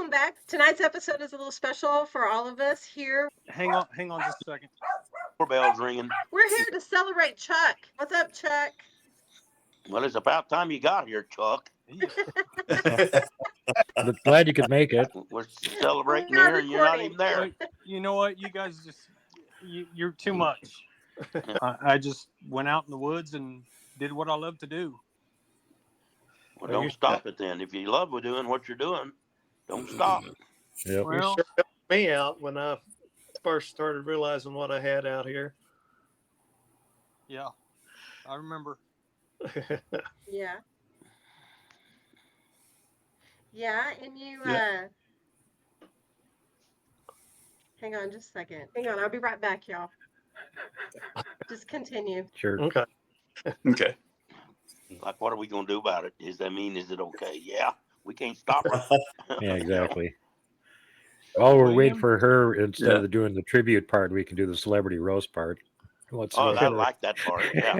welcome back. Tonight's episode is a little special for all of us here. Hang on just a second. Doorbell's ringing. We're here to celebrate Chuck. What's up, Chuck? Well, it's about time you got here, Chuck. I'm glad you could make it. We're celebrating We're here, and you're not even there. But you know what? You guys you're too much. I just went out in the woods and did what I love to do. Well, don't stop it then. If you love doing what you're doing, don't stop. Yep. Well, You sure helped me out when I first started realizing what I had out here. yeah, I remember. Yeah. Yeah, and you, hang on just a second. Hang on, I'll be right back, y'all. Just continue. Sure. Okay. Okay. Like, what are we going to do about it? Is it okay? Yeah, we can't stop her. Yeah, exactly. While we're waiting William? for her, instead of doing the tribute part, we can do the celebrity roast part. I like that part. Yeah.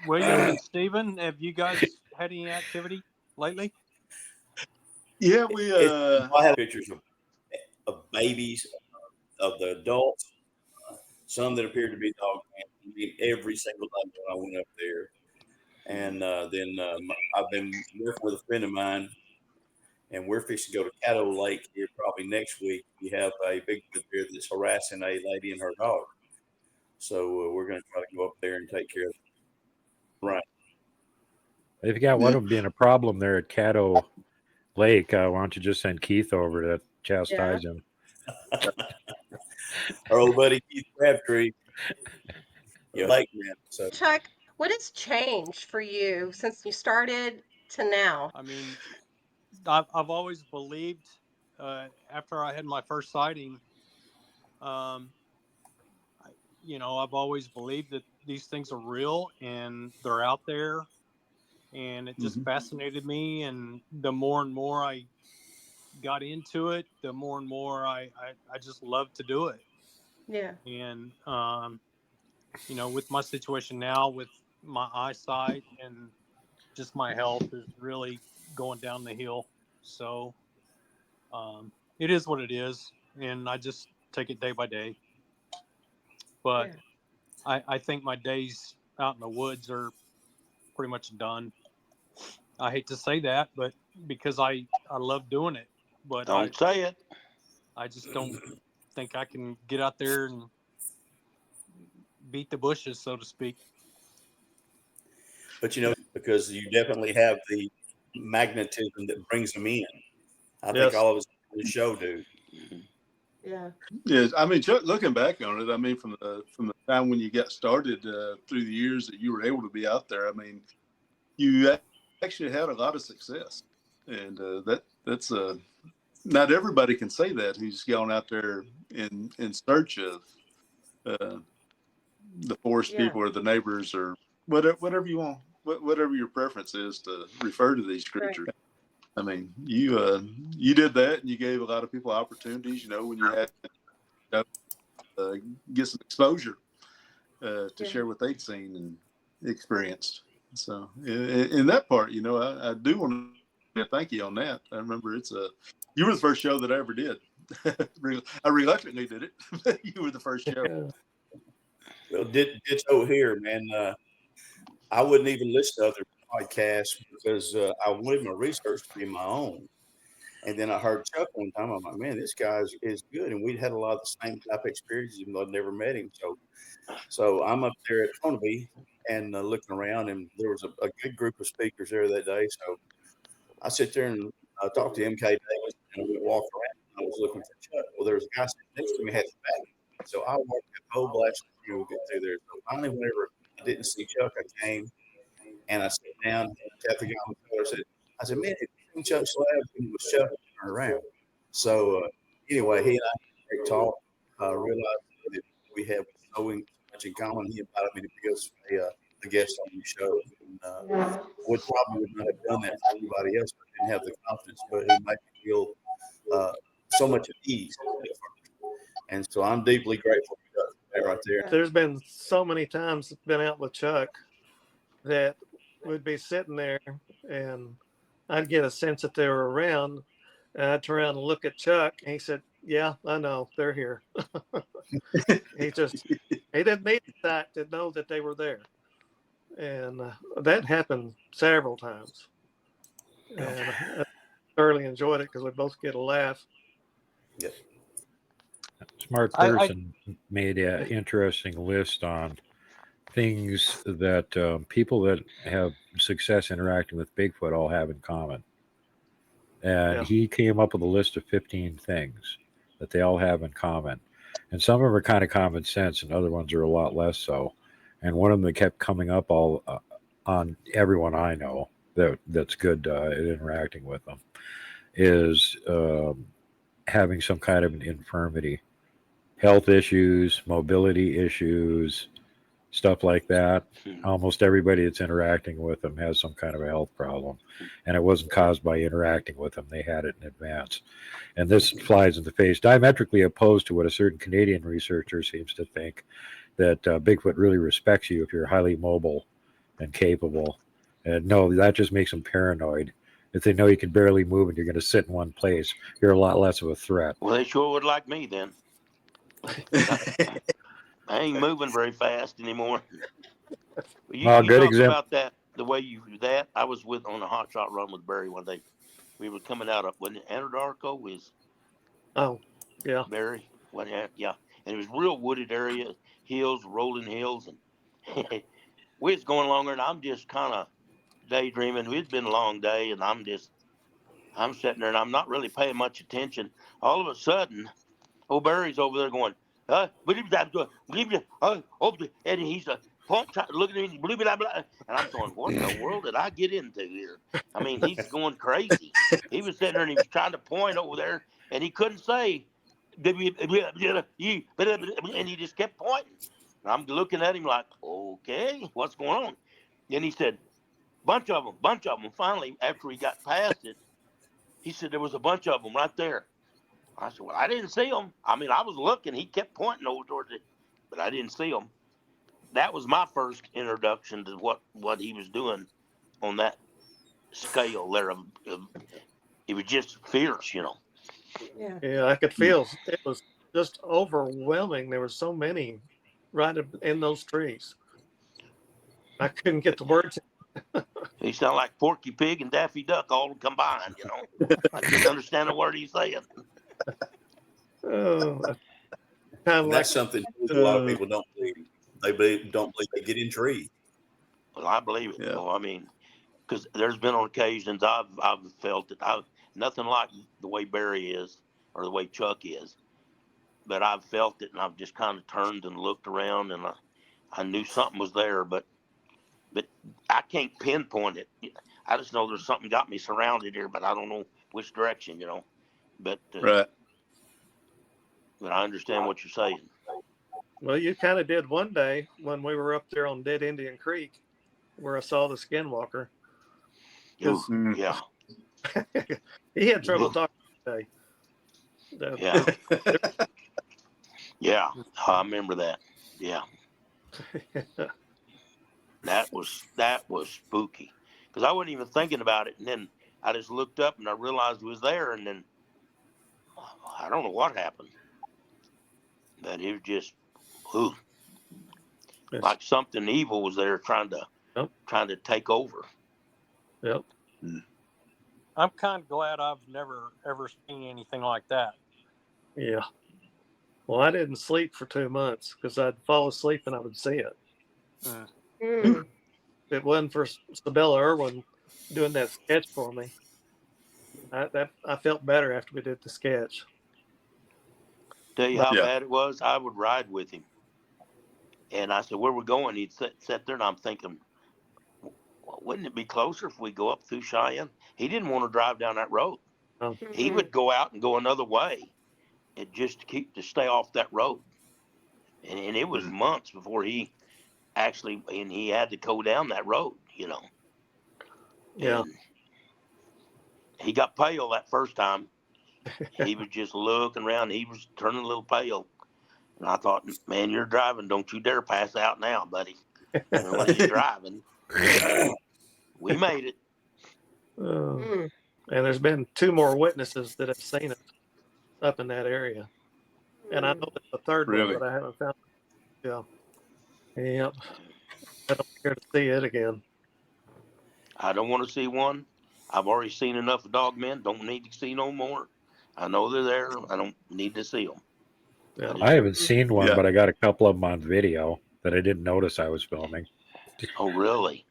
William and Stephen, have you guys had any activity lately? Yeah, we I have pictures of babies, of the adults, some that appeared to be dog man, every single night when I went up there. And then I've been working with a friend of mine, and we're fixing to go to Caddo Lake here probably next week. We have a Bigfoot there that's harassing a lady and her dog. So we're going to try to go up there and take care of it. Right. If you got one of them being a problem there at Caddo Lake, why don't you just send Keith over to chastise him? Our old buddy Keith Crabtree. Lake man. So. Chuck, what has changed for you since you started to now? I mean, I've always believed, after I had my first sighting, I've always believed that these things are real and they're out there, and it just fascinated me. And the more and more I got into it, the more and more I just love to do it. Yeah. And, with my situation now, with my eyesight and just my health is really going down the hill. So it is what it is. And I just take it day by day. But I think my days out in the woods are pretty much done. I hate to say that, but because I love doing it. But Don't say it. I just don't think I can get out there and beat the bushes, so to speak. But because you definitely have the magnetism that brings them in. I think all of us on the show do. Yeah. Yes, I mean, Chuck, looking back on it, I mean, from the time when you got started through the years that you were able to be out there, I mean, you actually had a lot of success, and that's not everybody can say that who's gone out there in search of the forest people or the neighbors or whatever you want, whatever your preference is to refer to these creatures. Right. I mean, you did that, and you gave a lot of people opportunities. When you had get some exposure to share what they'd seen and experienced. So, in that part, I do want to thank you on that. I remember you were the first show that I ever did. I reluctantly did it, but you were the first show. Well, ditto here, man. I wouldn't even listen to other podcasts because I wanted my research to be my own. And then I heard Chuck one time. I'm like, man, this guy is good. And we'd had a lot of the same type of experiences, even though I'd never met him. So I'm up there at Tonabee and looking around, and there was a good group of speakers there that day. So I sit there and talk to MK Davis, and we walked around. I was looking for Chuck. Well, there was a guy sitting next to me had his back. So I walked the whole blast and get through there. So finally, whenever I didn't see Chuck, I came and I sat down and tapped the guy on the shoulder. I said, man, if you Chuck Schlabs, and it was Chuck, turned around. So anyway, he and I had a great talk. Realized that we have so much in common. He invited me to be a guest on the show. And, would probably would not have done that for anybody else, but didn't have the confidence. But it made me feel so much at ease. And so I'm deeply grateful for that right there. There's been so many times been out with Chuck that we'd be sitting there and I'd get a sense that they were around. And I'd turn around and look at Chuck, and he said, "Yeah, I know they're here." he didn't need that to know that they were there, and that happened several times. And I thoroughly enjoyed it because we both get a laugh. Yep. Smart I person made an interesting list on things that people that have success interacting with Bigfoot all have in common. And Yeah. he came up with a list of 15 things that they all have in common. And some of them are kind of common sense, and other ones are a lot less so. And one of them that kept coming up all on everyone I know that's good at interacting with them is having some kind of an infirmity, health issues, mobility issues, stuff like that. Almost everybody that's interacting with them has some kind of a health problem, and it wasn't caused by interacting with them. They had it in advance. And this flies in the face, diametrically opposed to what a certain Canadian researcher seems to think, that Bigfoot really respects you if you're highly mobile and capable. And no, that just makes them paranoid. If they know you can barely move and you're going to sit in one place, you're a lot less of a threat. Well, they sure would like me then. I ain't moving very fast anymore. You Good talk example. about that, the way you do that. I was on a hot shot run with Barry one day. We were coming out of, when Anadarko was Oh, yeah. Barry. Yeah. And it was real wooded area, hills, rolling hills. And we was going longer, and I'm just kind of daydreaming. It's been a long day, and I'm sitting there, and I'm not really paying much attention. All of a sudden, old Barry's over there going, and he's looking at me, blah, blah, blah. And I'm going, what in the world did I get into here? I mean, he's going crazy. He was sitting there and he was trying to point over there, and he couldn't say, and he just kept pointing. And I'm looking at him like, okay, what's going on? Then he said, bunch of them. Finally, after he got past it, he said, there was a bunch of them right there. I said, well, I didn't see them. I mean, I was looking. He kept pointing over towards it, but I didn't see them. That was my first introduction to what he was doing on that scale there. It was just fierce, you know. Yeah, I could feel it was just overwhelming. There were so many right in those trees. I couldn't get the words. He sounded like Porky Pig and Daffy Duck all combined, you know. I couldn't understand a word he's saying. Oh, And that's something a lot of people don't believe. They don't believe they get in trees. Well, I believe it. Yeah. Well, I mean, because there's been on occasions I've felt it. Nothing like the way Barry is or the way Chuck is, but I've felt it, and I've just kind of turned and looked around, and I knew something was there, but I can't pinpoint it. I just know there's something got me surrounded here, but I don't know which direction, you know. But Right. But I understand what you're saying. Well, you kind of did one day when we were up there on Dead Indian Creek, where I saw the skinwalker. Ooh, yeah. He had trouble talking today. Yeah. Yeah, I remember that. Yeah. That was spooky, because I wasn't even thinking about it, and then I just looked up and I realized it was there, and then I don't know what happened, but it was just, ooh, like something evil was there trying to take over. Yep. I'm kind of glad I've never ever seen anything like that. Yeah. Well, I didn't sleep for 2 months because I'd fall asleep and I would see it. If it wasn't for Sabella Irwin doing that sketch for me, I felt better after we did the sketch. Tell you how bad it was. I would ride with him, and I said, "Where we going?" He'd sit there, and I'm thinking, well, wouldn't it be closer if we go up through Cheyenne? He didn't want to drive down that road. Oh. He would go out and go another way, and just to stay off that road. And it was months before he actually, and he had to go down that road, you know. Yeah. And he got pale that first time. He was just looking around. He was turning a little pale. And I thought, man, you're driving. Don't you dare pass out now, buddy. When you're driving. We made it. Mm. And there's been 2 more witnesses that have seen it up in that area. And I know there's a third Really? one, but I haven't found it. Yeah. Yep. I don't care to see it again. I don't want to see one. I've already seen enough of Dogmen. Don't need to see no more. I know they're there. I don't need to see them. Yeah. I haven't seen one, Yeah. but I got a couple of them on video that I didn't notice I was filming. Oh, really?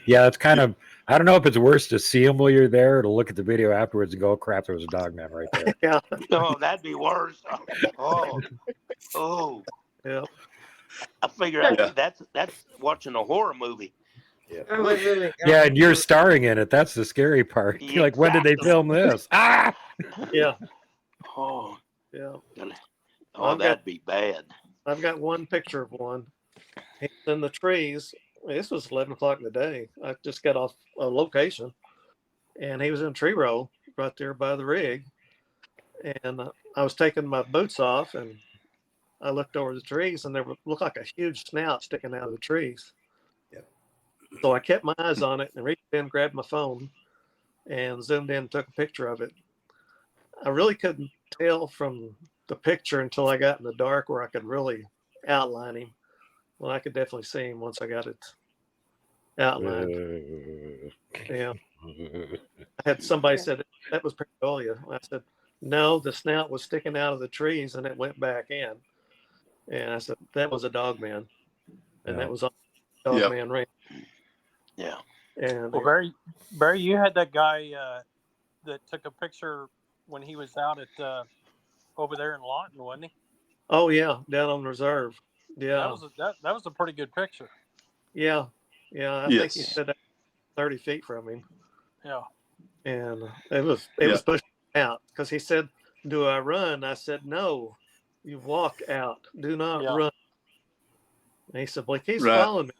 Yeah, it's kind of. I don't know if it's worse to see them while you're there or to look at the video afterwards and go, "Crap, there was a dog man right there." Yeah. Oh, that'd be worse. Oh. Yeah. I figure Yeah. that's watching a horror movie. Oh, it really. Yeah, and you're starring in it. That's the scary part. You're like, when did they Exactly. film this? Ah! Yeah. Oh, Yeah. oh, that'd be bad. I've got one picture of one. He's in the trees. This was 11 o'clock in the day. I just got off a location, and he was in a tree row right there by the rig. And I was taking my boots off, and I looked over the trees, and there looked like a huge snout sticking out of the trees. Yep. So I kept my eyes on it and reached in, grabbed my phone, and zoomed in and took a picture of it. I really couldn't tell from the picture until I got in the dark where I could really outline him. Well, I could definitely see him once I got it outlined. Yeah. I had somebody said that was Pareidolia. I said, no, the snout was sticking out of the trees and it went back in. And I said, that was a dog man. And that was on dog man range. Yeah. And Well, Barry, you had that guy that took a picture when he was out at over there in Lawton, wasn't he? oh yeah, down on reserve. Yeah. That was a pretty good picture. Yeah. Yeah. I think he said that 30 feet from him. Yeah. And it was pushing out because he said, do I run? I said, no, you walk out. Do not run. And he said, well, he keeps following me,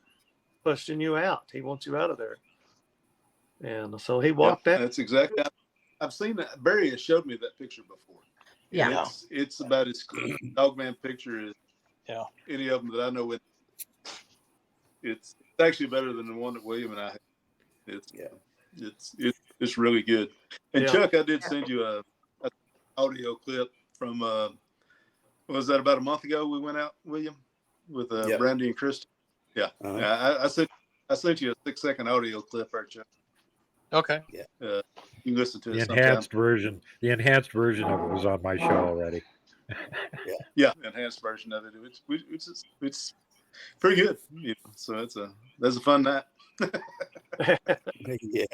pushing you out. He wants you out of there. And so he walked out. That's exactly. I've seen that. Barry has showed me that picture before. Yeah. It's about as close a dogman picture as any of them that I know. It's actually better than the one that William and I had. It's really good. And Chuck, I did send you a audio clip from was that about a month ago we went out, William, with Brandy and Kristen. Yeah. I sent you a 6-second audio clip there, Chuck. Okay. Yeah. You can listen to it. The enhanced version of it was on my show already. Yeah, enhanced version of it. It's pretty good. You know, so that's a fun night. Yeah.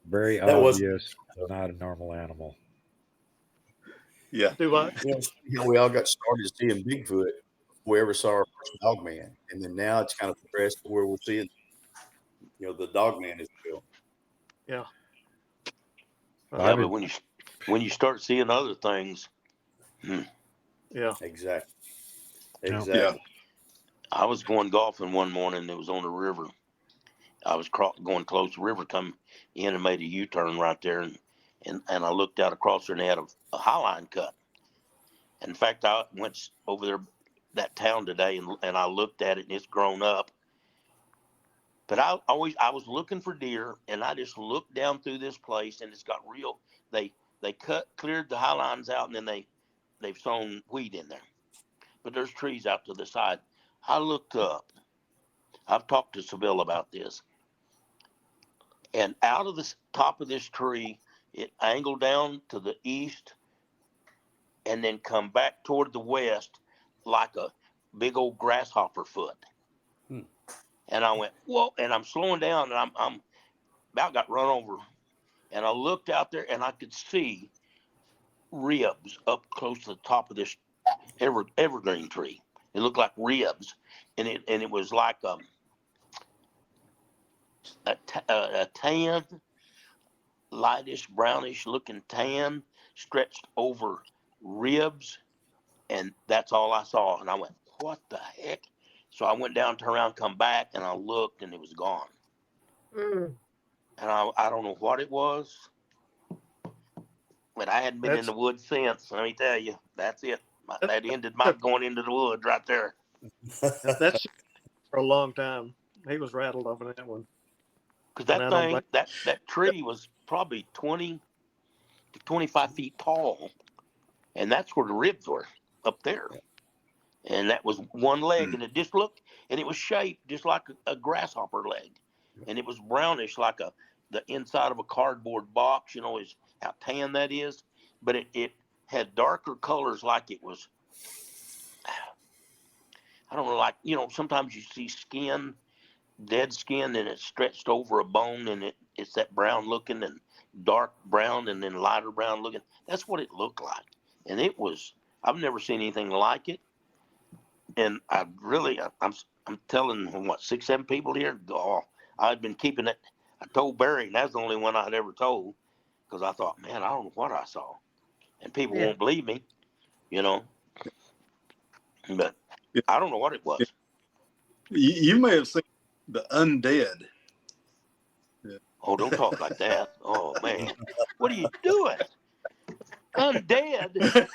Very That was- obvious. Not a normal animal. Yeah. Do I? You know, we all got started seeing Bigfoot before we ever saw our first dog man. And then now it's kind of progressed to where we're seeing, you know, the dog man is real. Yeah. Yeah, but when you start seeing other things, yeah, exactly. Yeah. I was going golfing one morning. It was on the river. I was going close to the river, come in and made a U-turn right there, and I looked out across there and they had a highline cut. In fact, I went over there that town today and I looked at it and it's grown up. But I was looking for deer, and I just looked down through this place, and it's got real. They cleared the high lines out, and then they've sown wheat in there. But there's trees out to the side. I looked up. I've talked to Seville about this, and out of the top of this tree, it angled down to the east, and then come back toward the west like a big old grasshopper foot. And I went, whoa, and I'm slowing down, and I'm about got run over. And I looked out there, and I could see ribs up close to the top of this evergreen tree. It looked like ribs, and it was like a tan, lightish, brownish looking tan stretched over ribs, and that's all I saw. And I went, what the heck? So I went down, turned around, come back, and I looked, and it was gone. And I don't know what it was, but I hadn't been in the woods since. Let me tell you, that's it. That ended my going into the woods right there. That's for a long time. He was rattled over that one. Because that And I don't thing, blame- that tree was probably 20 to 25 feet tall. And that's where the ribs were, up there. And that was one leg, and it just looked, and it was shaped just like a grasshopper leg. And it was brownish like the inside of a cardboard box, you know, is how tan that is. But it had darker colors, like it was, I don't know, like, you know, sometimes you see skin, dead skin, and it's stretched over a bone, and it's that brown looking and dark brown and then lighter brown looking. That's what it looked like. And it was, I've never seen anything like it. And I'm telling, what, 6, 7 people here? Oh, I'd been keeping it. I told Barry, and that's the only one I'd ever told, because I thought, man, I don't know what I saw. And people Yeah. won't believe me, you know. But Yeah. I don't know what it was. You may have seen the undead. Oh, don't talk like that. Oh, man. What are you doing? Undead?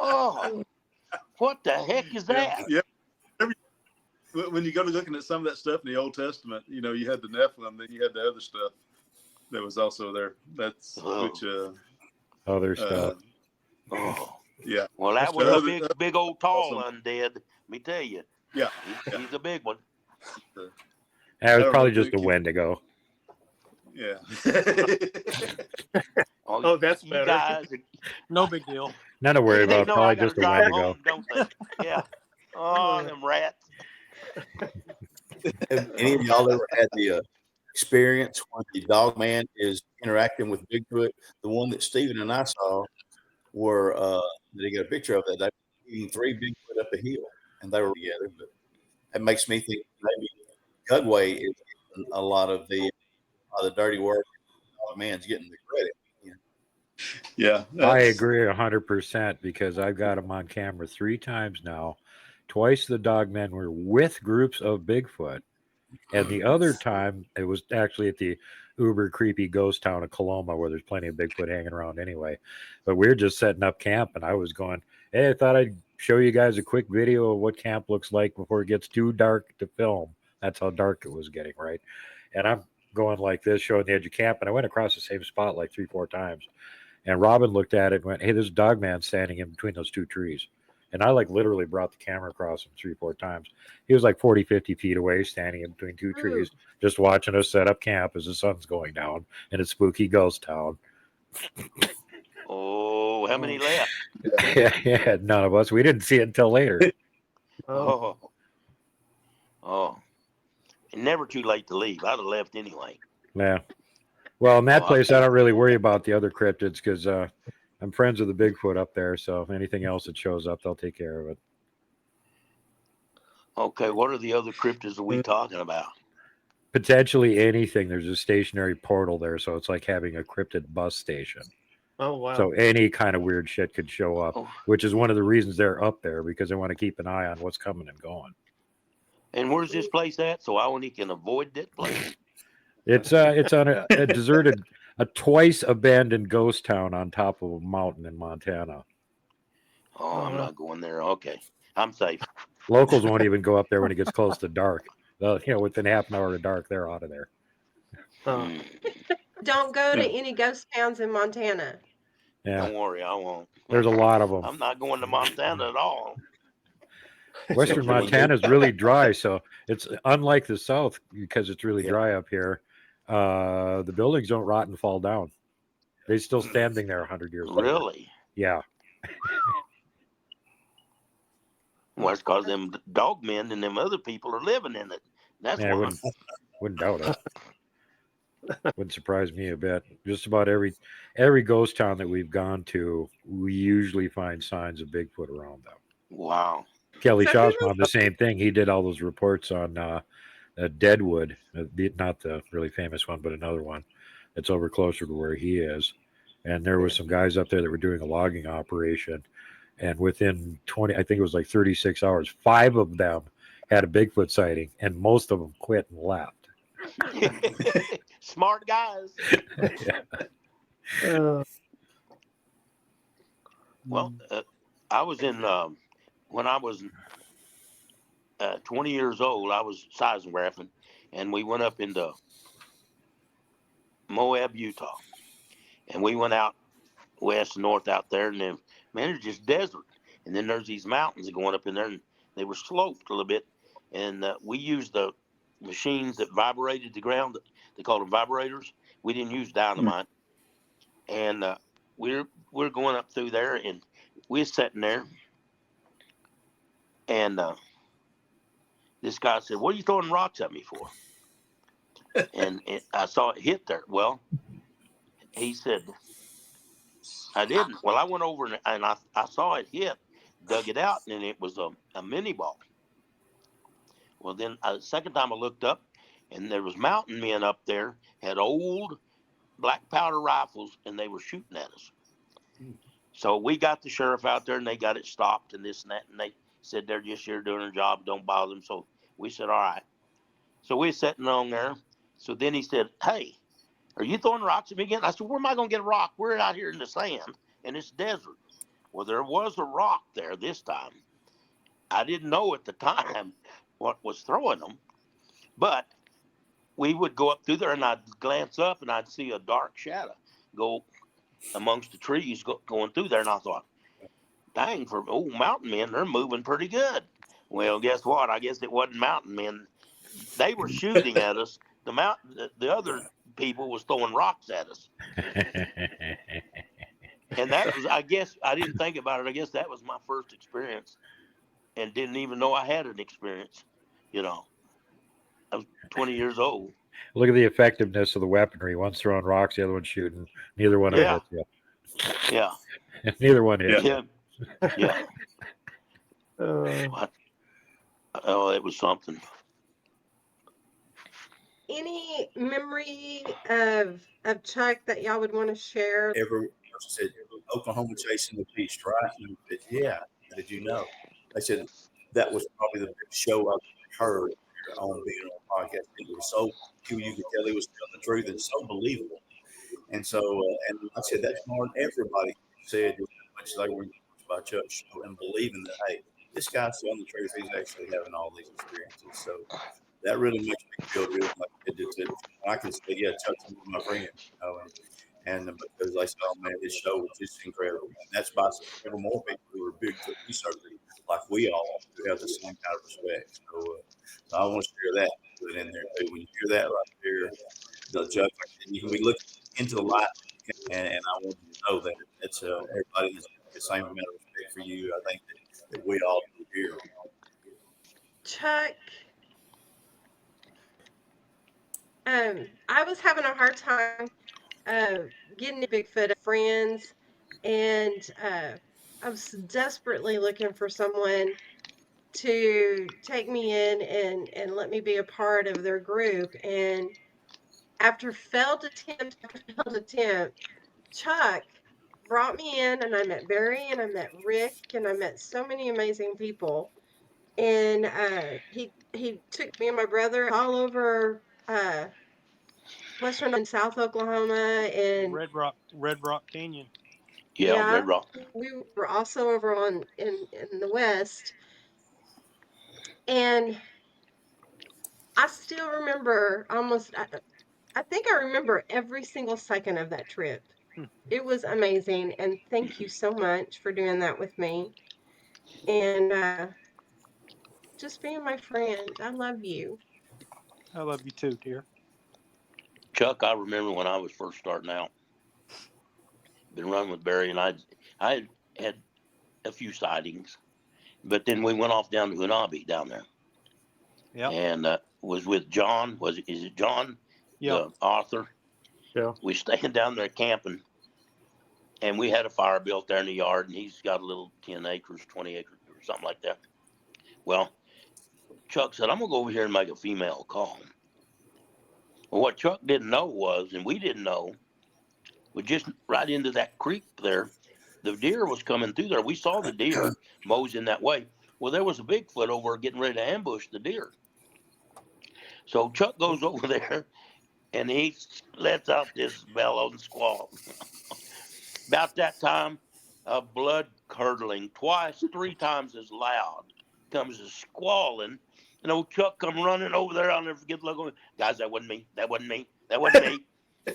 Oh, what the heck is that? Yeah. When you go to looking at some of that stuff in the Old Testament, you know, you had the Nephilim, then you had the other stuff that was also there. That's which Other stuff. Oh, yeah. well, that The was a other- big old tall awesome. undead. Let me tell you. Yeah. He's a big one. Yeah, it I was don't probably know, just a Duke, Wendigo. Yeah. Oh, that's you better. guys. No big deal. Not to worry They about. know Probably I got to just a drive Wendigo. home, don't they? Yeah. Oh, them rats. Have any of y'all ever had the experience when the dog man is interacting with Bigfoot? The one that Stephen and I saw were they got a picture of that. They were eating 3 Bigfoot up a hill, and they were together. But that makes me think maybe Gugway is getting a lot of the dirty work. Dog man's getting the credit. Yeah. I that's- agree 100% because I've got them on camera 3 times now. Twice the dogmen were with groups of Bigfoot, and the other time it was actually at the uber creepy ghost town of Coloma, where there's plenty of Bigfoot hanging around anyway. But we were just setting up camp, and I was going, "Hey, I thought I'd show you guys a quick video of what camp looks like before it gets too dark to film." That's how dark it was getting, right? And I'm going like this, showing the edge of camp, and I went across the same spot like 3-4 times. And Robin looked at it and went, "Hey, there's a dog man standing in between those 2 trees." And I like literally brought the camera across him 3-4 times. He was like 40, 50 feet away, standing in between 2 trees, just watching us set up camp as the sun's going down in a spooky ghost town. Oh, how many left? Yeah, none of us. We didn't see it until later. Oh, Oh. Never too late to leave. I'd have left anyway. Yeah. Well, in that Oh, place, I don't really worry about the other cryptids because I'm friends with the Bigfoot up there. So if anything else that shows up, they'll take care of it. Okay, what are the other cryptids are we talking about? Potentially anything. There's a stationary portal there, so it's like having a cryptid bus station. oh wow. So any kind of weird shit could show up, Oh. which is one of the reasons they're up there, because they want to keep an eye on what's coming and going. And where's this place at? So I only can avoid that place. It's on a deserted, a twice abandoned ghost town on top of a mountain in Montana. Oh, I'm not going there. Okay, I'm safe. Locals won't even go up there when it gets close to dark. Within half an hour of dark, they're out of there. Oh. Don't go to any ghost towns in Montana. Yeah, Don't worry, I won't. there's a lot of them. I'm not going to Montana at all. Western Montana is really dry, so it's unlike the South because it's really dry up here. The buildings don't rot and fall down; they're still standing there 100 years later. Really? Yeah. Well, it's because them dog men and them other people are living in it. That's Yeah, I why. wouldn't doubt it. Wouldn't surprise me a bit. Just about every ghost town that we've gone to, we usually find signs of Bigfoot around them. Wow. Kelly So Shaw's who found the same thing. He did all those reports on Deadwood, not the really famous one, but another one that's over closer to where he is. And there was some guys up there that were doing a logging operation. And within 20, I think it was like 36 hours, 5 of them had a Bigfoot sighting, and most of them quit and left. Smart guys. Well, I was in, when I was 20 years old, I was seismographing and we went up into Moab, Utah, and we went out west and north out there, and then man, it's just desert. And then there's these mountains going up in there, and they were sloped a little bit. And we used the machines that vibrated the ground. They called them vibrators. We didn't use dynamite. And we're going up through there, and we're sitting there, and this guy said, "What are you throwing rocks at me for?" And I saw it hit there. Well, he said, "I didn't." Well, I went over and I saw it hit, dug it out, and it was a mini ball. Well, then the second time I looked up, and there was mountain men up there, had old black powder rifles, and they were shooting at us. So we got the sheriff out there, and they got it stopped and this and that, and they said they're just here doing their job, don't bother them. So we said, all right. So we're sitting on there. So then he said, "Hey, are you throwing rocks at me again?" I said, "Where am I going to get a rock? We're out here in the sand, and it's desert." Well, there was a rock there this time. I didn't know at the time what was throwing them, but we would go up through there, and I'd glance up, and I'd see a dark shadow go amongst the trees going through there, and I thought, dang, for old mountain men, they're moving pretty good. Well, guess what? I guess it wasn't mountain men. They were shooting at us. The other people was throwing rocks at us. And that was, I guess, I didn't think about it. I guess that was my first experience, and didn't even know I had an experience. You know, I was 20 years old. Look at the effectiveness of the weaponry. One's throwing rocks, the other one's shooting. Neither one Yeah. hits you. Yeah. Neither one hits Yeah. you. Yeah. Oh, it was something. Any memory of Chuck that y'all would want to share? Every person said, Oklahoma chasing the beast, right? And I said, yeah. How did you know? I said, that was probably the big show I've heard on being on a podcast. It was so, you could tell he was telling the truth and so believable. And so, and I said, that's more than everybody said how much they were influenced by Chuck's show and believing that, hey, this guy's telling the truth. He's actually having all these experiences. So that really makes me feel good. Like it did. I can say, yeah, Chuck's one of my friends, you know, and because I said, oh man, this show was just incredible. And that's by several more people who are big researchers like we all who have the same kind of respect. So I want to share that, put it in there too. When you hear that right there, the Chuck, and you can be looking into the light, and I want you to know that it's everybody has the same amount of respect for you. I think that we all do here. Chuck, I was having a hard time getting Bigfoot friends, and I was desperately looking for someone to take me in and let me be a part of their group. And after failed attempt, Chuck brought me in, and I met Barry, and I met Rick, and I met so many amazing people. And he took me and my brother all over western and South Oklahoma, and Red Rock Canyon. Yeah, yeah, Red Rock. we were also over in the west. And I still remember I think I remember every single second of that trip. It was amazing, and thank you so much for doing that with me, and just being my friend. I love you. I love you too, dear. Chuck, I remember when I was first starting out, been running with Barry, and I had a few sightings, but then we went off down to Hunabi down there. Yeah. And was with John. Is it John, Yeah. the author? Yeah. We staying down there camping, and we had a fire built there in the yard, and he's got a little 10 acres, 20 acres, or something like that. Well, Chuck said, I'm going to go over here and make a female call. Well, what Chuck didn't know was, and we didn't know, was just right into that creek there, the deer was coming through there. We saw the deer moseying that way. Well, there was a Bigfoot over getting ready to ambush the deer. So Chuck goes over there, and he lets out this bellow and squall. About that time, a blood curdling, three times as loud, comes a squalling, And old Chuck come running over there. I'll never forget the look on it. Guys, that wasn't me. That wasn't me. That wasn't me.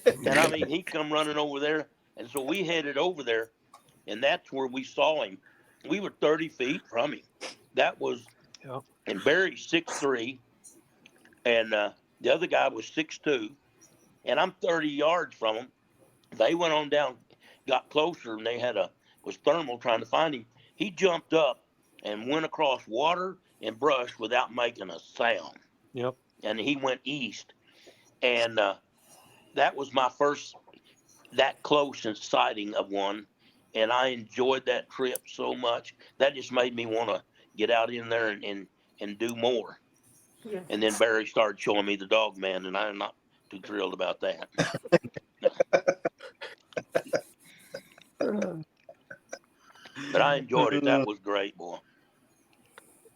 And I mean, he come running over there. And so we headed over there, and that's where we saw him. We were 30 feet from him. That was, Yeah. and Barry's 6'3", and the other guy was 6'2", and I'm 30 yards from him. They went on down, got closer, and they was thermal trying to find him. He jumped up and went across water and brush without making a sound. Yep. And he went east. And that was my first that close in sighting of one. And I enjoyed that trip so much. That just made me want to get out in there and do more. Yeah. And then Barry started showing me the Dogman, and I'm not too thrilled about that. But I enjoyed it. That was great, boy.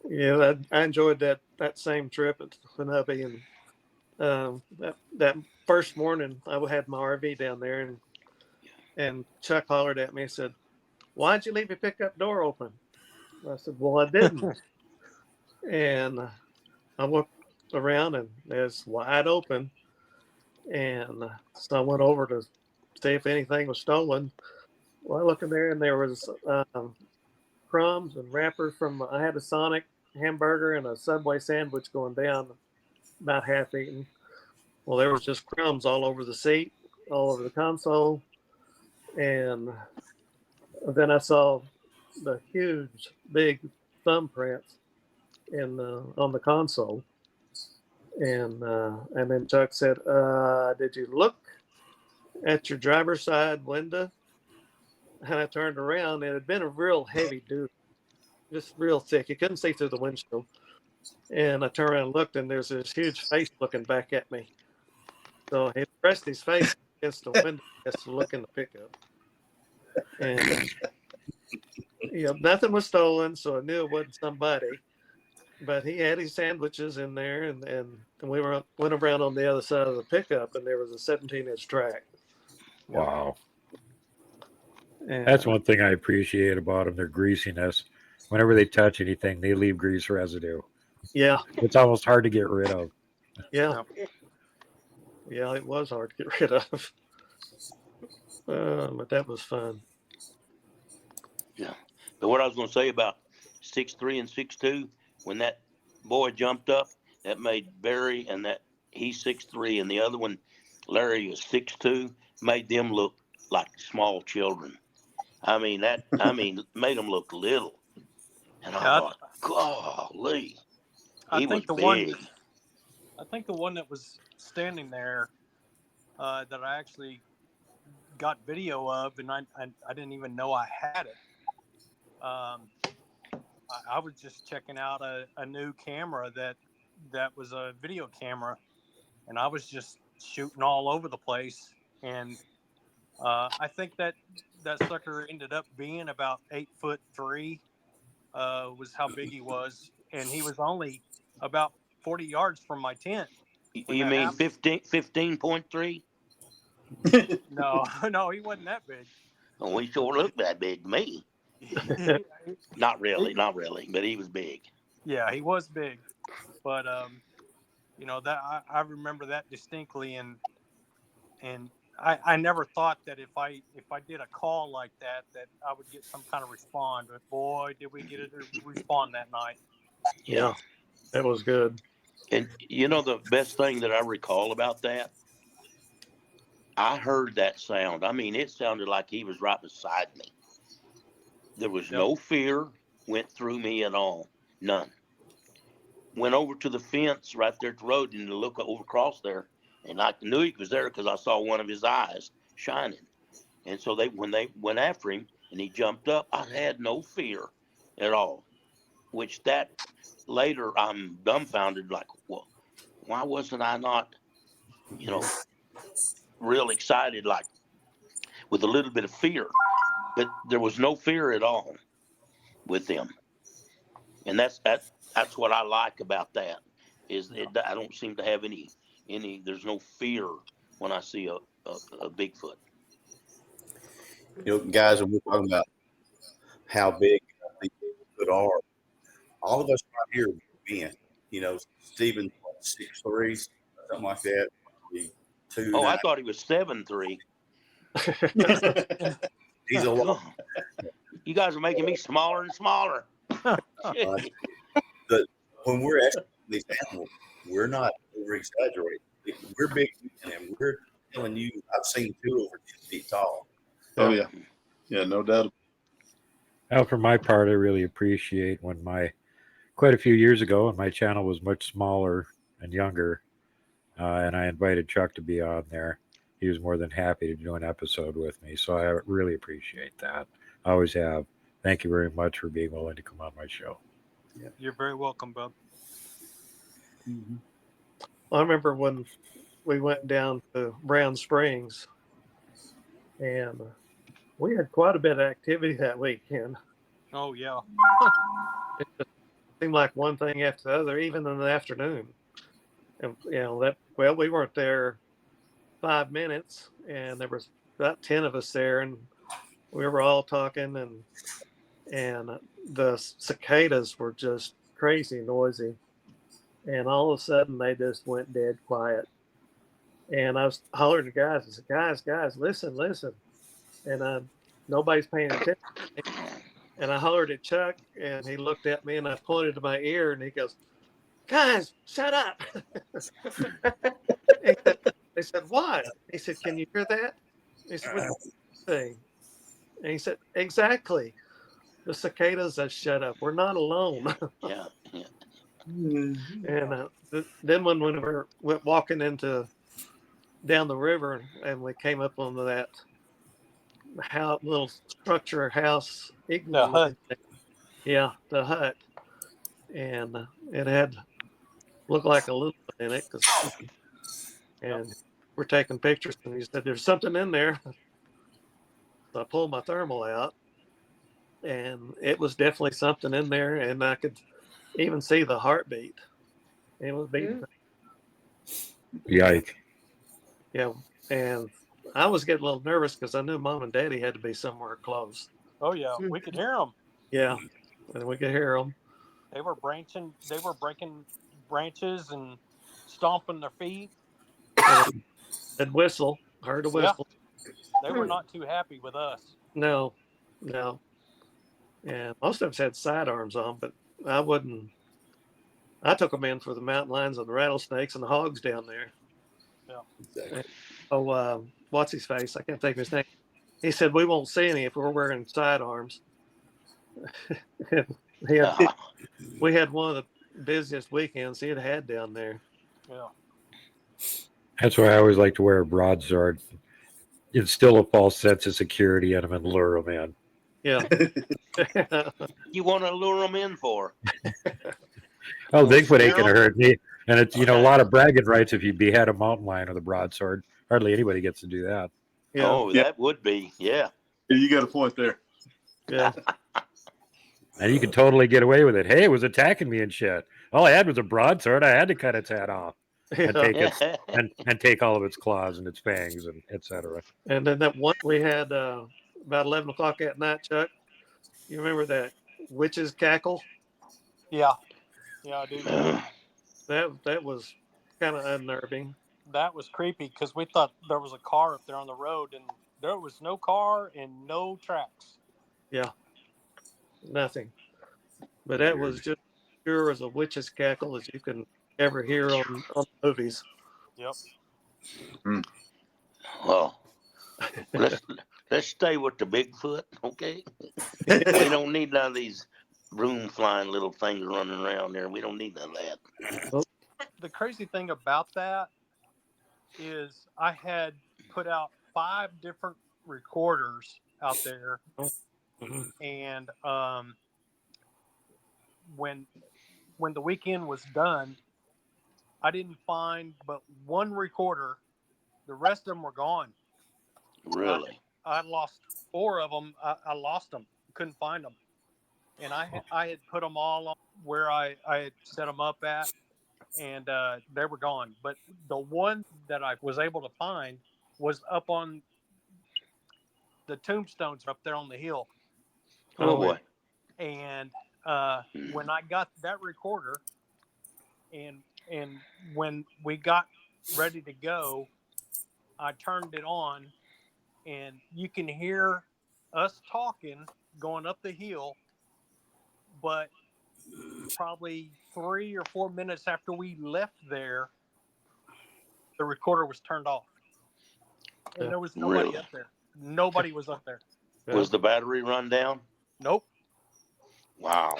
Yeah, I enjoyed that same trip at Hanabi, and that first morning I had my RV down there, and Chuck hollered at me and said, "Why'd you leave your pickup door open?" I said, "Well, I didn't." And I looked around and it's wide open, and so I went over to see if anything was stolen. Well, I looked in there and there was crumbs and wrappers from. I had a Sonic hamburger and a Subway sandwich going down, about half eaten. Well, there was just crumbs all over the seat, all over the console, and then I saw the huge, big thumbprints on the console, and then Chuck said, "Did you look at your driver's side window?" And I turned around, and it had been a real heavy dude, just real thick. You couldn't see through the windshield. And I turned around and looked, and there's this huge face looking back at me. So he pressed his face against the window just to look in the pickup. And nothing was stolen, so I knew it wasn't somebody. But he had his sandwiches in there, and we went around on the other side of the pickup, and there was a 17-inch track. Wow. And That's one thing I appreciate about them, their greasiness. Whenever they touch anything, they leave grease residue. yeah, It's almost hard to get rid of. yeah, it was hard to get rid of. But that was fun. Yeah. But what I was going to say about 6'3" and 6'2", when that boy jumped up, that made Barry and that he's 6'3", and the other one, Larry, was 6'2", made them look like small children. I mean, made them look little. And I thought, golly, he was big. I think the one that was standing there that I actually got video of, and I didn't even know I had it. I was just checking out a new camera that was a video camera, and I was just shooting all over the place. And I think that sucker ended up being about 8'3", was how big he was, and he was only about 40 yards from my tent. You mean 15.3? No, he wasn't that big. Oh, he sure looked that big to me. Not really, but he was big. Yeah, he was big, but that I remember that distinctly, and I never thought that if I did a call like that I would get some kind of response. But boy, did we get a response that night. Yeah, that was good. And the best thing that I recall about that, I heard that sound. I mean, it sounded like he was right beside me. There was no fear went through me at all. None. Went over to the fence right there at the road and look over across there. And I knew he was there because I saw one of his eyes shining. And so when they went after him and he jumped up, I had no fear at all. Which that later I'm dumbfounded, like, well, why wasn't I not, real excited, like with a little bit of fear? But there was no fear at all with them. And that's what I like about that is I don't seem to have any there's no fear when I see a Bigfoot. Guys, when we're talking about how big these Bigfoot are, all of us right here have been. Stephen's 6'3", something like that. Two. Oh, I thought he was 7'3". He's a lot. You guys are making me smaller and smaller. But when we're asking these animals, we're not over exaggerating. We're big, and we're telling you, I've seen 2 over 10 feet tall. Oh yeah, yeah, no doubt. Well, for my part, I really appreciate when quite a few years ago, when my channel was much smaller and younger, and I invited Chuck to be on there. He was more than happy to do an episode with me, so I really appreciate that. I always have. Thank you very much for being willing to come on my show. You're very welcome, bub. Mm-hmm. I remember when we went down to Brown Springs, and we had quite a bit of activity that weekend. Oh yeah. It just seemed like one thing after the other, even in the afternoon. And we weren't there 5 minutes, and there was about 10 of us there, and we were all talking, and the cicadas were just crazy noisy, and all of a sudden they just went dead quiet. And I was hollering to guys. I said, guys, listen. And nobody's paying attention. And I hollered at Chuck, and he looked at me, and I pointed to my ear, and he goes, guys, shut up. They said, what? He said, can you hear that? He said, what's the thing? And he said, exactly. The cicadas have shut up. We're not alone. Yeah. And then when we went walking down the river, and we came up on that little structure house, The hut. Yeah, the hut, and it had looked like a little one in it, and we're taking pictures, and he said, "There's something in there." So I pulled my thermal out, and it was definitely something in there, and I could even see the heartbeat. It was beating. Yike. Yeah, and I was getting a little nervous because I knew Mom and Daddy had to be somewhere close. Oh yeah, we could hear them. Yeah, and we could hear them. They were branching. They were breaking branches and stomping their feet. And whistle. Heard a whistle. Yeah. They were not too happy with us. No. And most of us had sidearms on, but I wouldn't. I took them in for the mountain lions and the rattlesnakes and the hogs down there. Yeah. Exactly. What's his face? I can't think of his name. He said, we won't see any if we're wearing sidearms. We had one of the busiest weekends he had down there. Yeah. That's why I always like to wear a broadsword. Instill a false sense of security in them and lure them in. Yeah. You want to lure them in for? Oh, Bigfoot ain't gonna hurt me. And it's Okay. a lot of bragging rights if you behead a mountain lion with a broadsword. Hardly anybody gets to do that. Yeah. Oh, that would be, yeah. You got a point there. Yeah. And you can totally get away with it. Hey, it was attacking me and shit. All I had was a broadsword. I had to cut its head off and take its and take all of its claws and its fangs and etc. And then that one we had about 11 o'clock at night, Chuck. You remember that witch's cackle? Yeah. Yeah, I do. That was kind of unnerving. That was creepy because we thought there was a car up there on the road, and there was no car and no tracks. Yeah. Nothing. But that was just pure as a witch's cackle as you can ever hear on movies. Yep. Well, let's stay with the Bigfoot, okay? We don't need none of these room flying little things running around there. We don't need none of that. The crazy thing about that is I had put out 5 different recorders out there, and when the weekend was done, I didn't find but one recorder. The rest of them were gone. Really? I lost 4 of them. I lost them. Couldn't find them. And I had put them all on where I had set them up at, and they were gone. But the one that I was able to find was up on the tombstones up there on the hill. Oh boy. And when I got that recorder, and when we got ready to go, I turned it on, and you can hear us talking going up the hill, but probably 3 or 4 minutes after we left there, the recorder was turned off, and Yeah. there was nobody Really? up there. Nobody was up there. Yeah. Was the battery run down? Nope. Wow.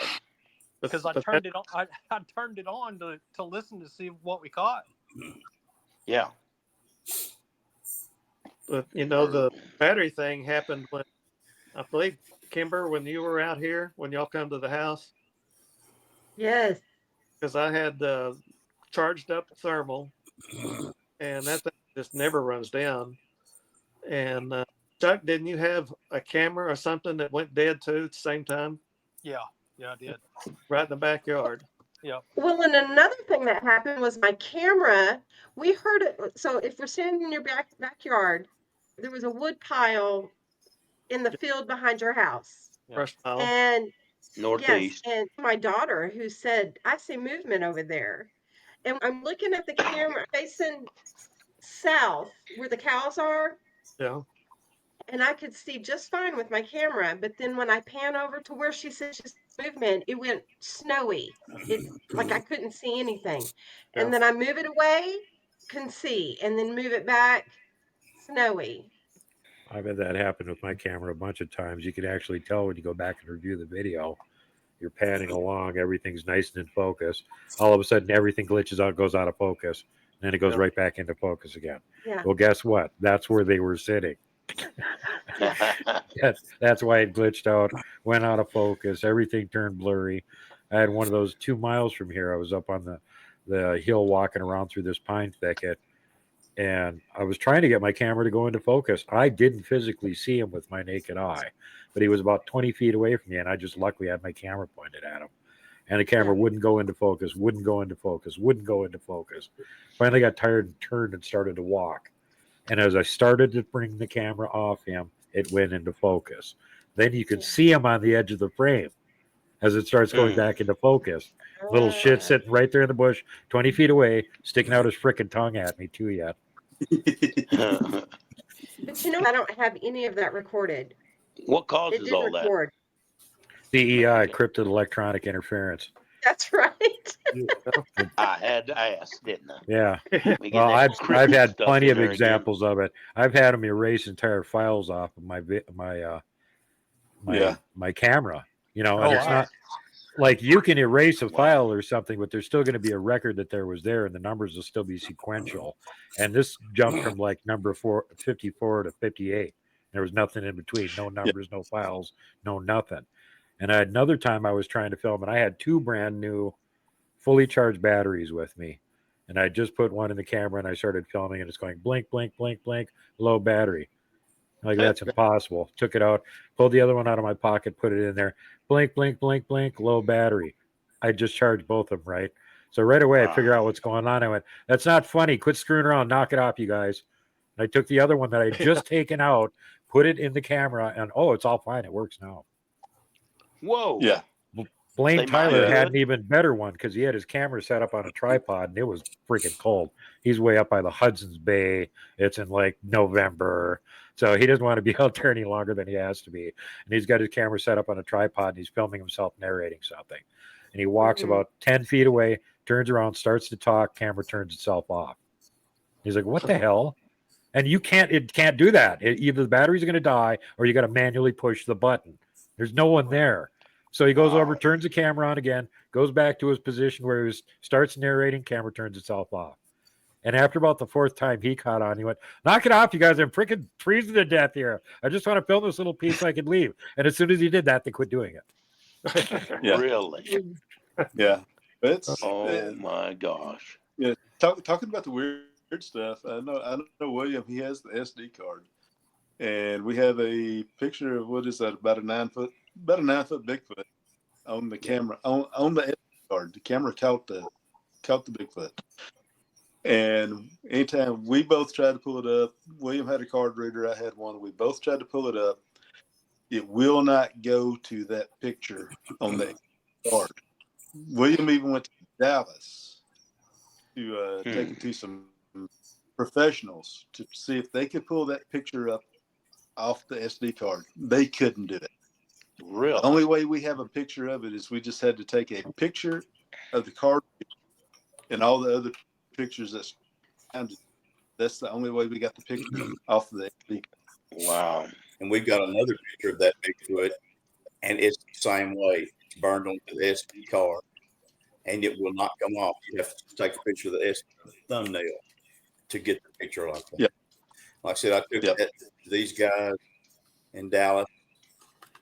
Because I turned it on. I turned it on to listen to see what we caught. Yeah. But you know, the battery thing happened when I believe Kimber, when you were out here, when y'all come to the house, Yes. because I had charged up thermal, and that thing just never runs down. And Chuck, didn't you have a camera or something that went dead too at the same time, Yeah, I did. right in the backyard? Yeah. Well, and another thing that happened was my camera. We heard it. So if we're standing in your backyard, there was a wood pile in the field behind your house. Yeah. Brush pile. And yes, Northeast. and my daughter who said, I see movement over there. And I'm looking at the camera facing south where the cows are, Yeah. and I could see just fine with my camera. But then when I pan over to where she said she's movement, it went snowy. It like I couldn't see anything. Yeah. And then I move it away, can see, and then move it back, snowy. I've had that happen with my camera a bunch of times. You can actually tell when you go back and review the video. You're panning along, everything's nice and in focus. All of a sudden, everything glitches out, goes out of focus, and then it goes Yeah. right back into focus again. Yeah. Well, guess what? That's where they were sitting. That's why it glitched out, went out of focus, everything turned blurry. I had one of those 2 miles from here. I was up on the hill walking around through this pine thicket, and I was trying to get my camera to go into focus. I didn't physically see him with my naked eye, but he was about 20 feet away from me, and I just luckily had my camera pointed at him. And the camera wouldn't go into focus, wouldn't go into focus, wouldn't go into focus. Finally got tired and turned and started to walk. And as I started to bring the camera off him, it went into focus. Then you could see him on the edge of the frame as it starts going back into focus. Little shit sitting right there in the bush, 20 feet away, sticking out his frickin' tongue at me too yet. But you know, I don't have any of that recorded. What It causes did all that? record. CEI, cryptid electronic interference. That's right. I had to ask, didn't I? Yeah. We get Well, that I've cryptid had stuff plenty in of there again. examples of it. I've had them erase entire files off of my camera. You know, and Oh, it's wow. not like you can erase a file or something, but there's still going to be a record that there was there, and the numbers will still be sequential. And this jumped from like number 54 to 58. There was nothing in between, no numbers, no files, no nothing. And another time I was trying to film, and I had 2 brand new, fully charged batteries with me. And I just put one in the camera, and I started filming, and it's going blink, blink, blink, blink, low battery. Like, that's impossible. Took it out, pulled the other one out of my pocket, put it in there. Blink, blink, blink, blink, low battery. I just charged both of them, right? So right away, I figure out what's going on. I went, that's not funny. Quit screwing around. Knock it off, you guys. And I took the other one that I had just taken out, put it in the camera, and oh, it's all fine. It works now. Whoa. Yeah. Blaine They Tyler might had do an even better one because he had his camera set up on a tripod, and it was freaking cold. He's way up by the Hudson's Bay. It's in like November. So he doesn't want to be out there any longer than he has to be. And he's got his camera set up on a tripod, and he's filming himself narrating something. And he walks about 10 feet away, turns around, starts to talk, camera turns itself off. He's like, what the hell? And it can't do that. Either the battery's going to die or you got to manually push the button. There's no one there. So he goes over, turns the camera on again, goes back to his position where he starts narrating, camera turns itself off. And after about the 4th time he caught on, he went, knock it off, you guys. I'm freaking freezing to death here. I just want to film this little piece so I can leave. And as soon as he did that, they quit doing it. Yeah. Really? Yeah. It's Oh my gosh. yeah. Talking about the weird stuff. I know William, he has the SD card. And we have a picture of what is that, about a 9 foot Bigfoot on the camera, on the SD card. The camera caught the Bigfoot. And anytime we both tried to pull it up, William had a card reader, I had one. We both tried to pull it up. It will not go to that picture on the card. William even went to Dallas to take it to some professionals to see if they could pull that picture up off the SD card. They couldn't do it. Really? The only way we have a picture of it is we just had to take a picture of the card and all the other pictures that's the only way we got the picture off the SD card. Wow. And we've got another picture of that Bigfoot, and it's the same way. It's burned onto the SD card, and it will not come off. You have to take a picture of the SD thumbnail to get the picture like that. Yep. Like I said, I took Yep. that to these guys in Dallas,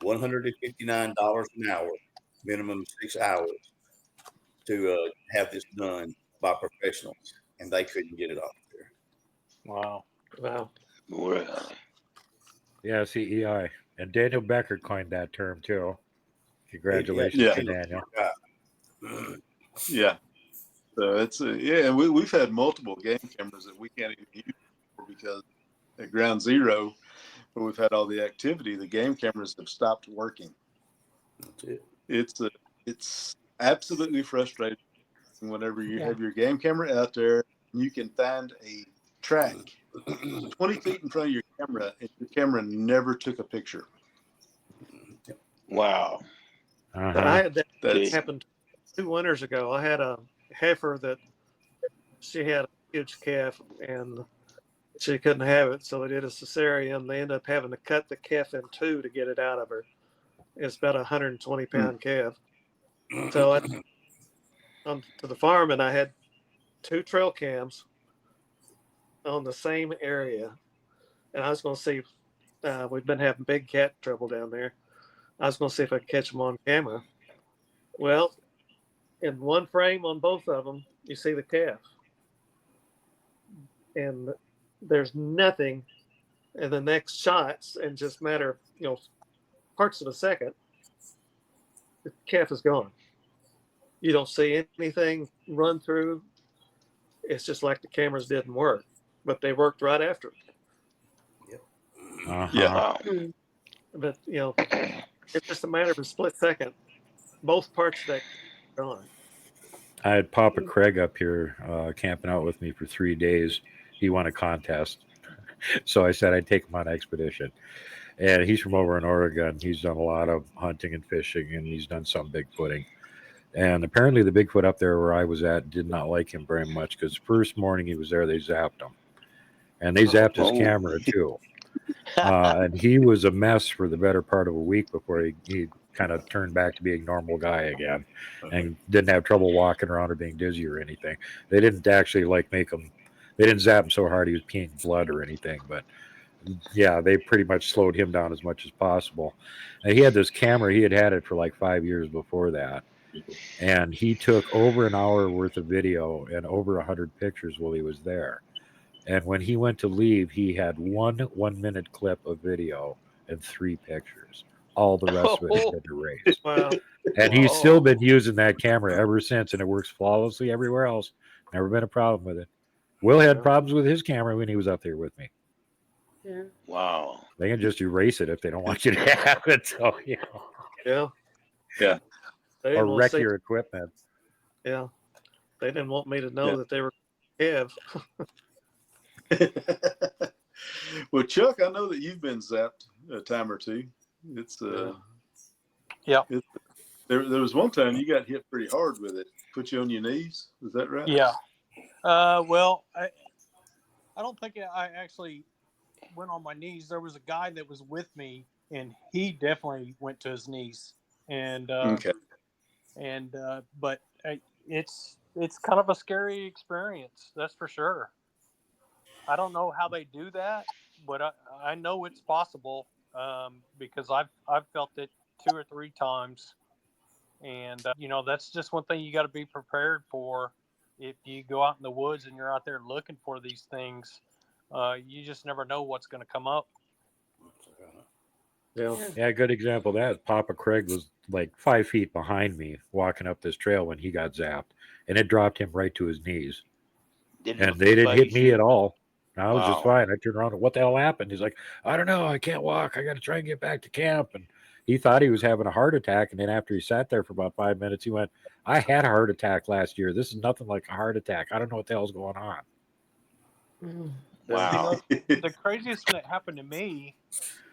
$159 an hour, minimum 6 hours, to have this done by professionals, and they couldn't get it off there. Wow. Wow. Well, Yeah, CEI. And Daniel Becker coined that term too. Congratulations Yeah. to Daniel. Yeah. So it's and we've had multiple game cameras that we can't even use because at Ground Zero, where we've had all the activity, the game cameras have stopped working. That's it. It's absolutely frustrating whenever you have your game camera out there and you can find a track 20 feet in front of your camera and your camera never took a picture. wow. Uh-huh. I had that That's happened 2 winters ago. I had a heifer that she had a huge calf and she couldn't have it, so they did a cesarean. They ended up having to cut the calf in two to get it out of her. It's about a 120-pound calf. So I went to the farm and I had 2 trail cams on the same area, and I was going to see. We've been having big cat trouble down there. I was going to see if I could catch them on camera. Well, in one frame on both of them, you see the calf, and there's nothing in the next shots. And just matter of parts of a second, the calf is gone. You don't see anything run through. It's just like the cameras didn't work, but they worked right after. Uh-huh. yeah. Wow. But it's just a matter of a split second. Both parts of that are gone. I had Papa Craig up here camping out with me for 3 days. He won a contest. So I said I'd take him on an expedition. And he's from over in Oregon. He's done a lot of hunting and fishing, and he's done some Bigfooting. And apparently the Bigfoot up there where I was at did not like him very much because the first morning he was there, they zapped him. And they zapped his camera too. And he was a mess for the better part of a week before he kind of turned back to being a normal guy again and didn't have trouble walking around or being dizzy or anything. They didn't actually they didn't zap him so hard he was peeing blood or anything, but yeah, they pretty much slowed him down as much as possible. And he had this camera, he had it for like 5 years before that. And he took over an hour worth of video and over 100 pictures while he was there. And when he went to leave, he had one 1-minute clip of video and 3 pictures. All the rest of it had been erased. Wow. And he's still been using that camera ever since, and it works flawlessly everywhere else. Never been a problem with it. Will had problems with his camera when he was up there with me. Yeah. Wow. They can just erase it if they don't want you to have it. So, Yeah. Yeah. They or didn't want wreck to see, your equipment. yeah. They didn't want me to know that they were calves. Well, Chuck, I know that you've been zapped a time or two. It's Yeah. There was one time you got hit pretty hard with it. Put you on your knees. Is that right? Yeah. Well, I don't think I actually went on my knees. There was a guy that was with me, and he definitely went to his knees. And Okay. But it's kind of a scary experience. That's for sure. I don't know how they do that, but I know it's possible because I've felt it 2 or 3 times, and that's just one thing you got to be prepared for. If you go out in the woods and you're out there looking for these things, you just never know what's going to come up. Yeah. Yeah, a good example of that is Papa Craig was like 5 feet behind me walking up this trail when he got zapped, and it dropped him right to his knees. And they didn't hit me at all. I was just fine. I turned around and what the hell happened? He's like, I don't know. I can't walk. I got to try and get back to camp. And he thought he was having a heart attack, and then after he sat there for about 5 minutes, he went, "I had a heart attack last year. This is nothing like a heart attack. I don't know what the hell's going on." Mm. You Wow. know, the craziest thing that happened to me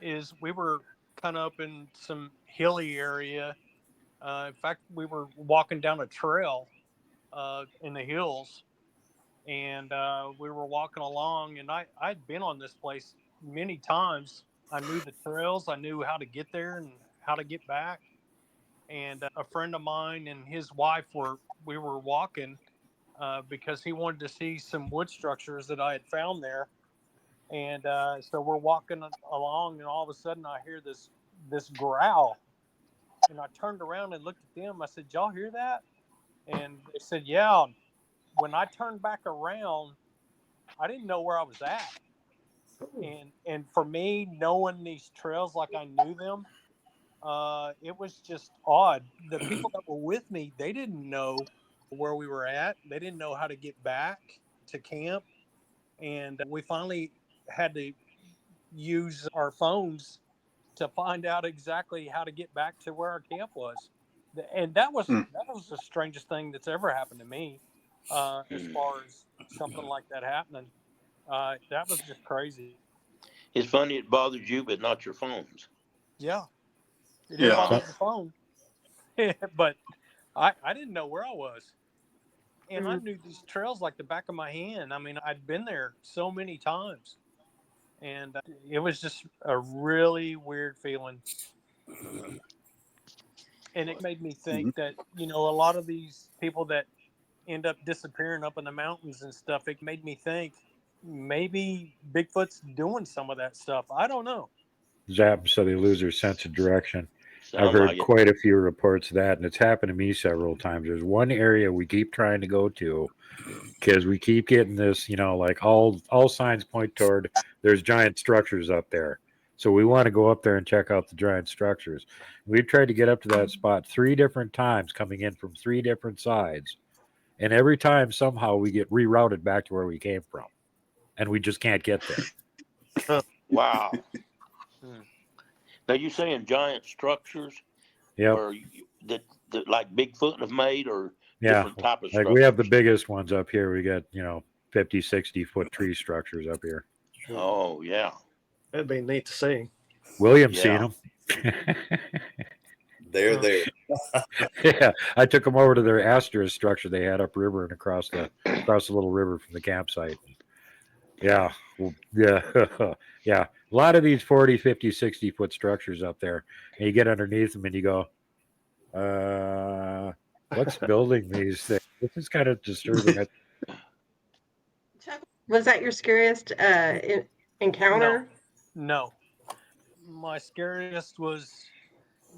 is we were kind of up in some hilly area. In fact, we were walking down a trail in the hills, and we were walking along, and I'd been on this place many times. I knew the trails, I knew how to get there and how to get back. And a friend of mine and his wife we were walking because he wanted to see some wood structures that I had found there. And so we're walking along, and all of a sudden I hear this growl, and I turned around and looked at them. I said, "Y'all hear that?" And they said, "Yeah." When I turned back around, I didn't know where I was at. And for me, knowing these trails like I knew them, it was just odd. The people that were with me, they didn't know where we were at. They didn't know how to get back to camp. And we finally had to use our phones to find out exactly how to get back to where our camp was. And that was the strangest thing that's ever happened to me, as far as something like that happening. That was just crazy. It's funny it bothers you, but not your phones. Yeah, it didn't Yeah. bother So, the phone, but I didn't know where I was. And I Mm. knew these trails like the back of my hand. I mean, I'd been there so many times, and it was just a really weird feeling. And it made me think Mhm. that, a lot of these people that end up disappearing up in the mountains and stuff, it made me think maybe Bigfoot's doing some of that stuff. I don't know. zap, so they lose their sense of direction. I've Sound heard like it. quite a few reports of that, and it's happened to me several times. There's one area we keep trying to go to because we keep getting this, like all signs point toward there's giant structures up there. So we want to go up there and check out the giant structures. We've tried to get up to that spot 3 different times, coming in from 3 different sides, and every time somehow we get rerouted back to where we came from, and we just can't get there. Wow. Hmm. Now you saying giant structures, Yep. or that like Bigfoot have made, or Yeah. different type of Like we have the structures? biggest ones up here. We got, 50, 60-foot tree structures up here. Oh yeah, That'd be neat to see. William's seen yeah. them. They're there. Yeah, I took them over to their asterisk structure they had upriver and across the little river from the campsite. Yeah, well, yeah, yeah. A lot of these 40, 50, 60-foot structures up there, and you get underneath them and you go, what's building these things? This is kind of disturbing. Chuck, was that your scariest No, encounter? no. My scariest was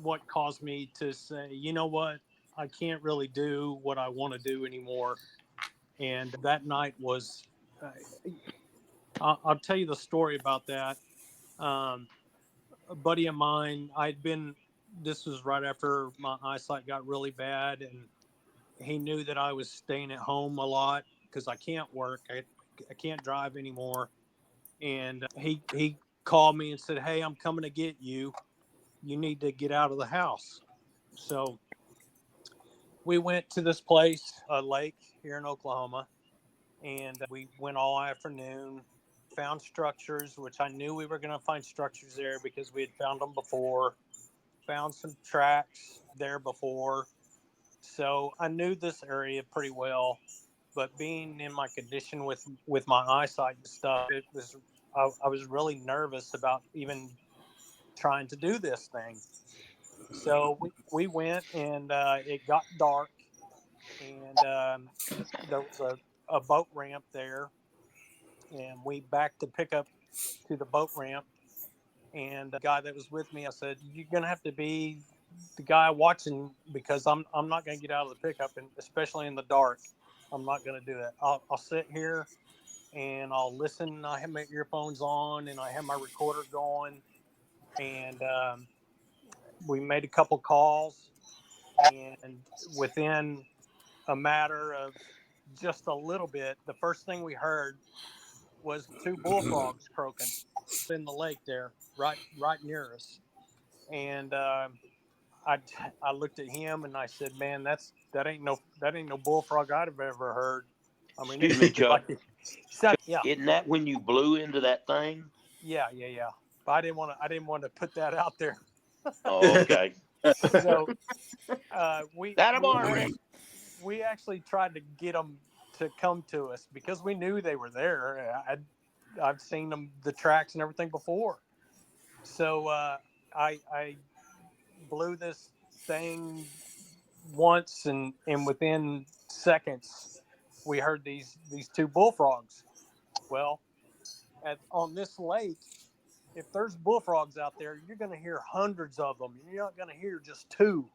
what caused me to say, you know what? I can't really do what I want to do anymore. And that night was, uh, I'll tell you the story about that. Um, a buddy of mine, this was right after my eyesight got really bad, and he knew that I was staying at home a lot because I can't work. I can't drive anymore. And he called me and said, "Hey, I'm coming to get you. You need to get out of the house." So we went to this place, a lake here in Oklahoma, and we went all afternoon, found structures, which I knew we were going to find structures there because we had found them before, found some tracks there before. So I knew this area pretty well, but being in my condition with my eyesight and stuff, I was really nervous about even trying to do this thing. So we went, and it got dark, and there was a boat ramp there, and we backed the pickup to the boat ramp. And the guy that was with me, I said, "You're gonna have to be the guy watching because I'm not gonna get out of the pickup, and especially in the dark, I'm not gonna do that. I'll sit here and I'll listen. I have my earphones on and I have my recorder going." And we made a couple calls, and within a matter of just a little bit, the first thing we heard was two bullfrogs croaking in the lake there, right near us. And I looked at him and I said, "Man, that ain't no bullfrog I'd have ever heard." I mean, Excuse me, Chuck. Yeah, Isn't that when you blew into that thing? yeah. But I didn't want to put that out there. Oh, okay. So That we actually tried to get them to come to us because we knew they were there. I've seen them, the tracks and everything before. So I blew this thing once, and within seconds we heard these two bullfrogs. Well, on this lake, if there's bullfrogs out there, you're going to hear hundreds of them. You're not going to hear just two.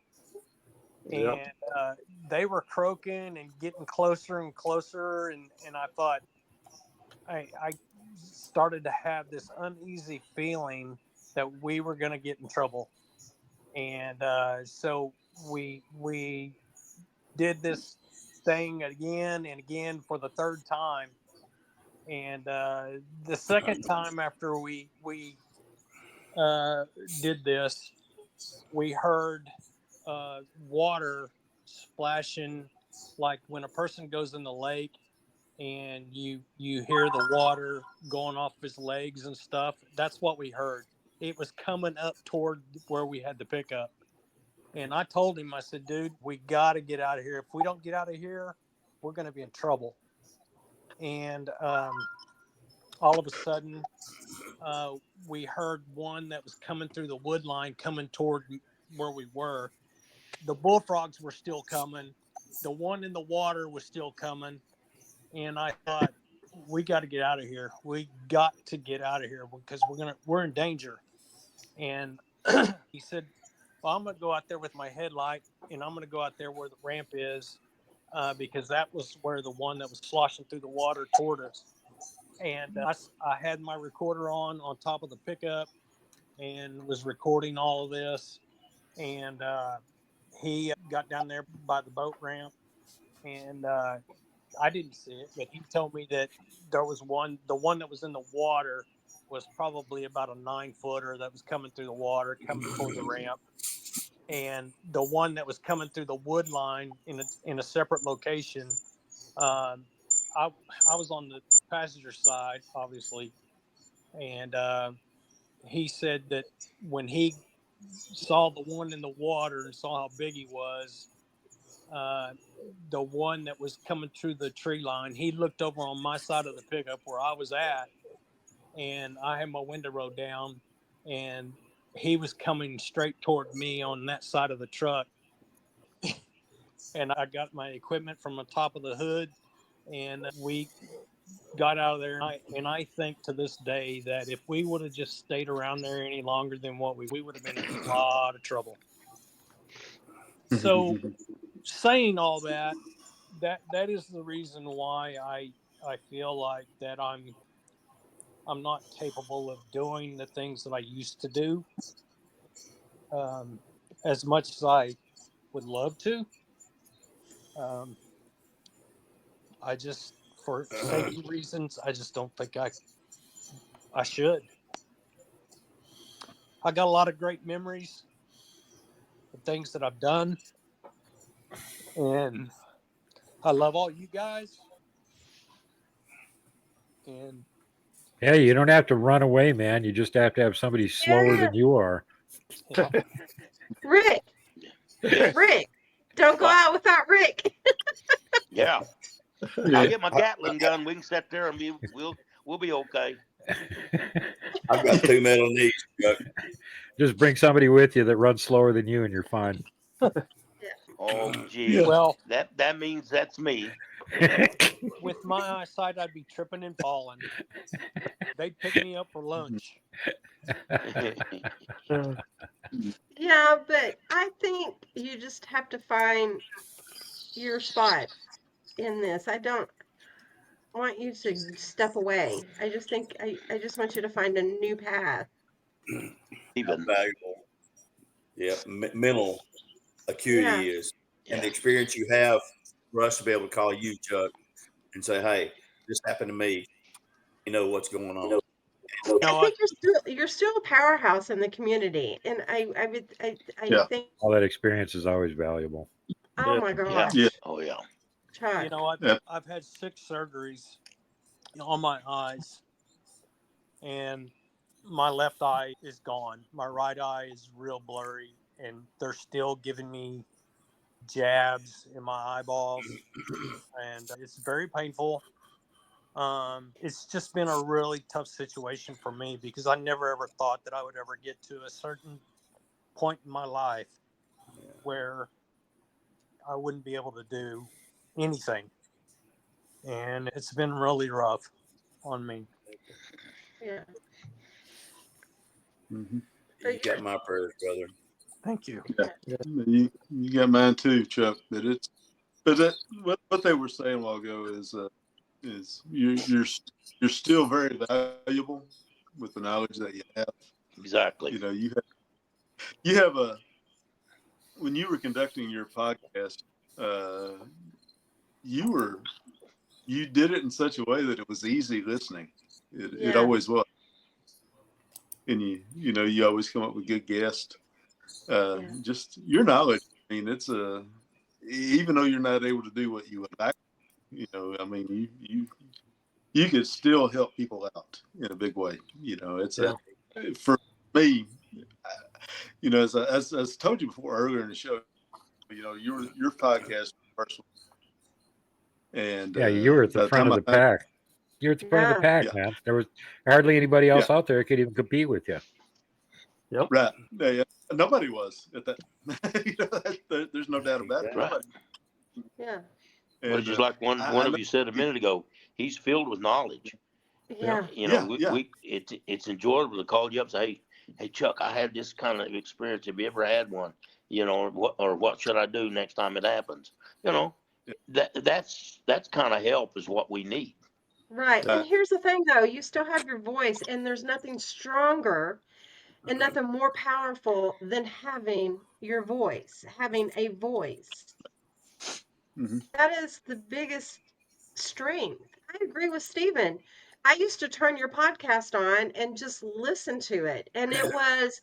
Yep. And they were croaking and getting closer and closer, and I thought, I started to have this uneasy feeling that we were going to get in trouble. And so we did this thing again and again for the third time. And the second time after we did this, we heard water splashing, like when a person goes in the lake and you hear the water going off his legs and stuff. That's what we heard. It was coming up toward where we had to pick up. And I told him, I said, "Dude, we got to get out of here. If we don't get out of here, we're going to be in trouble." And all of a sudden, we heard one that was coming through the wood line, coming toward where we were. The bullfrogs were still coming. The one in the water was still coming. And I thought, we got to get out of here. We got to get out of here because we're in danger. And he said, "Well, I'm going to go out there with my headlight, and I'm going to go out there where the ramp is, because that was where the one that was sloshing through the water toward us." And I had my recorder on top of the pickup and was recording all of this. And he got down there by the boat ramp, and I didn't see it, but he told me that there was the one that was in the water was probably about a 9-footer that was coming through the water, coming toward the ramp. And the one that was coming through the wood line in a separate location, I was on the passenger side, obviously. And he said that when he saw the one in the water and saw how big he was, the one that was coming through the tree line, he looked over on my side of the pickup where I was at, and I had my window rolled down, and he was coming straight toward me on that side of the truck. And I got my equipment from the top of the hood, and we got out of there. And I think to this day that if we would have just stayed around there any longer than what we would have been in a lot of trouble. So saying all that is the reason why I feel like that I'm not capable of doing the things that I used to do, as much as I would love to. I just, for safety reasons, I just don't think I should. I got a lot of great memories of things that I've done, and I love all you guys. And Yeah, you don't have to run away, man. You just have to have somebody slower Yeah. than you are. yeah, Rick, Yes. Rick, don't go What? out without Rick. Yeah. I'll get my Gatling gun. We can sit there and we'll be okay. I've got 2 metal knees, Chuck. Just bring somebody with you that runs slower than you, and you're fine. Oh, gee. well, That means that's me. with my eyesight, I'd be tripping and falling. They'd pick me up for lunch. Yeah, but I think you just have to find your spot in this. I don't want you to step away. I just think I just want you to find a new path. Even. Valuable. Yeah, mental acuity Yeah. is, and the experience you have for us to be able to call you, Chuck, and say, "Hey, this happened to me. You know what's going on." I I, think you're still a powerhouse in the community, and I Yeah. think, All that experience is always valuable. oh Yeah. my Yeah. gosh, Yeah. Oh yeah. Chuck, Yeah. I've had 6 surgeries on my eyes, and my left eye is gone. My right eye is real blurry, and they're still giving me jabs in my eyeballs, and it's very painful. It's just been a really tough situation for me because I never ever thought that I would ever get to a certain point in my life where I wouldn't be able to do anything. And it's been really rough on me. yeah, Mm-hmm. You but got my prayers, brother. Thank you. Yeah. You got mine too, Chuck. But that what they were saying a while ago is you're still very valuable with the knowledge that you have. Exactly. You know, you have a when you were conducting your podcast, uh, you did it in such a way that it was easy listening. It yeah, always was, and you always come up with good guests. yeah, Just your knowledge. I mean, it's even though you're not able to do what you would like, I mean, you could still help people out in a big way. It's Yeah. for me, as I told you before earlier in the show, your podcast first, and Yeah, you were at the by the front time of I the had, pack. You're at the front of the yeah, pack, yeah, man. There was hardly anybody yeah, else out there that could even compete with you. Yep. right, yeah, nobody was at that. There's no doubt about it. Right. Nobody. yeah, Well, And just like one I of know, you said a minute ago, he's filled with knowledge. yeah, yeah, yeah, It's enjoyable to call you up and say, hey Chuck, I had this kind of experience. Have you ever had one? Or what should I do next time it happens? You know, yeah. that's kind of help is what we need. right. And Uh, here's the thing, though, you still have your voice, and there's nothing stronger and nothing more powerful than having your voice, having a voice. mhm. That is the biggest strength. I agree with Stephen. I used to turn your podcast on and just listen to it, and it was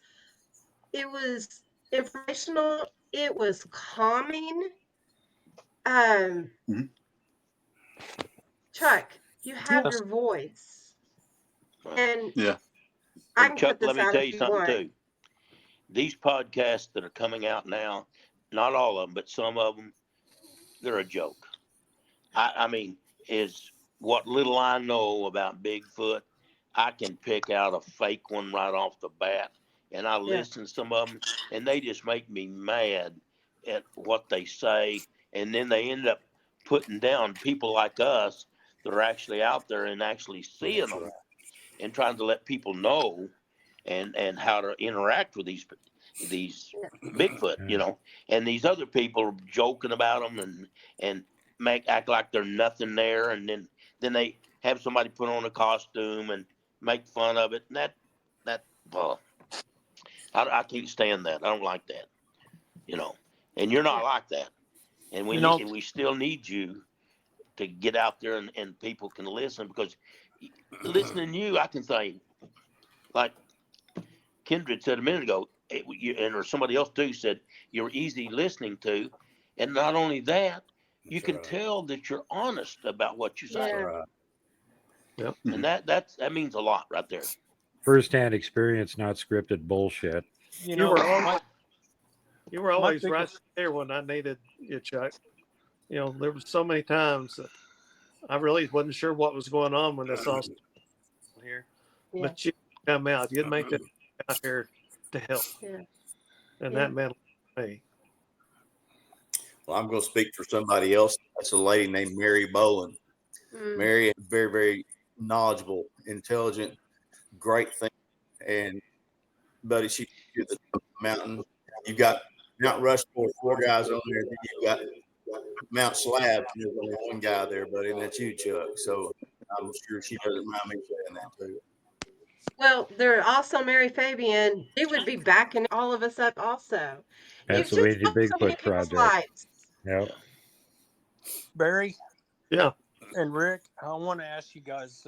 informational, it was calming. Um, Mhm. Chuck, you have Yes. your voice, Right. and Yeah, I And can Chuck, cut let this me out tell if you you something want. too. These podcasts that are coming out now, not all of them, but some of them, they're a joke. I mean, is what little I know about Bigfoot, I can pick out a fake one right off the bat. And I Yeah, listen to some of them, and they just make me mad at what they say. And then they end up putting down people like us that are actually out there and actually seeing That's them right. and trying to let people know and how to interact with these yeah, Bigfoot, Yeah. and these other people are joking about them and act like they're nothing there, and then they have somebody put on a costume and make fun of it, and that well, I can't stand that. I don't like that, you know. And you're yeah, not like that, and You know, we still need you to get out there and people can listen because listening to you, I can say like Kindred said a minute ago, or somebody else too said you're easy listening to, and not only that, you That's can right. tell that you're honest about what you That's say, yeah, right. Yep. and that means a lot right there. First-hand experience, not scripted bullshit. you You know, were always, my you were my always right biggest there when I needed you, Chuck. There were so many times that I really wasn't sure what was going on when I saw someone here, yeah, but you come out. You'd make that out here to help, yeah, and yeah. that meant a lot to me. Well, I'm going to speak for somebody else. That's a lady named Mary Bowen. Mm, Mary is very, very knowledgeable, intelligent, great thing. And buddy, she took you to the mountain. You got Mount Rushmore, 4 guys on there. Then you got Mount Slabs. And there's only one guy there, buddy, and that's you, Chuck. So I'm sure she doesn't mind me saying that too. Well, they're also Mary Fabian. It would be backing all of us up also. You've just Pennsylvania helped so many Bigfoot people's Project. lives. Yep. Yeah. Barry Yeah. and Rick, I want to ask you guys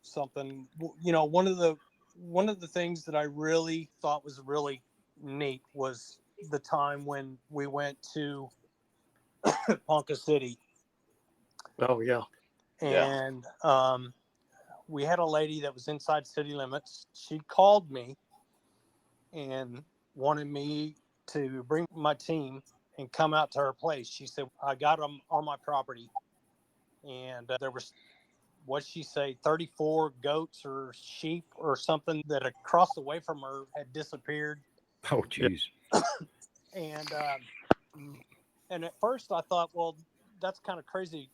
something. You know, one of the things that I really thought was really neat was the time when we went to Ponca City, Oh yeah. Yeah. and we had a lady that was inside city limits. She called me and wanted me to bring my team and come out to her place. She said, I got them on my property. And there was, what'd she say, 34 goats or sheep or something that across away from her had disappeared. Oh, geez. And at first I thought, well, that's kind of crazy.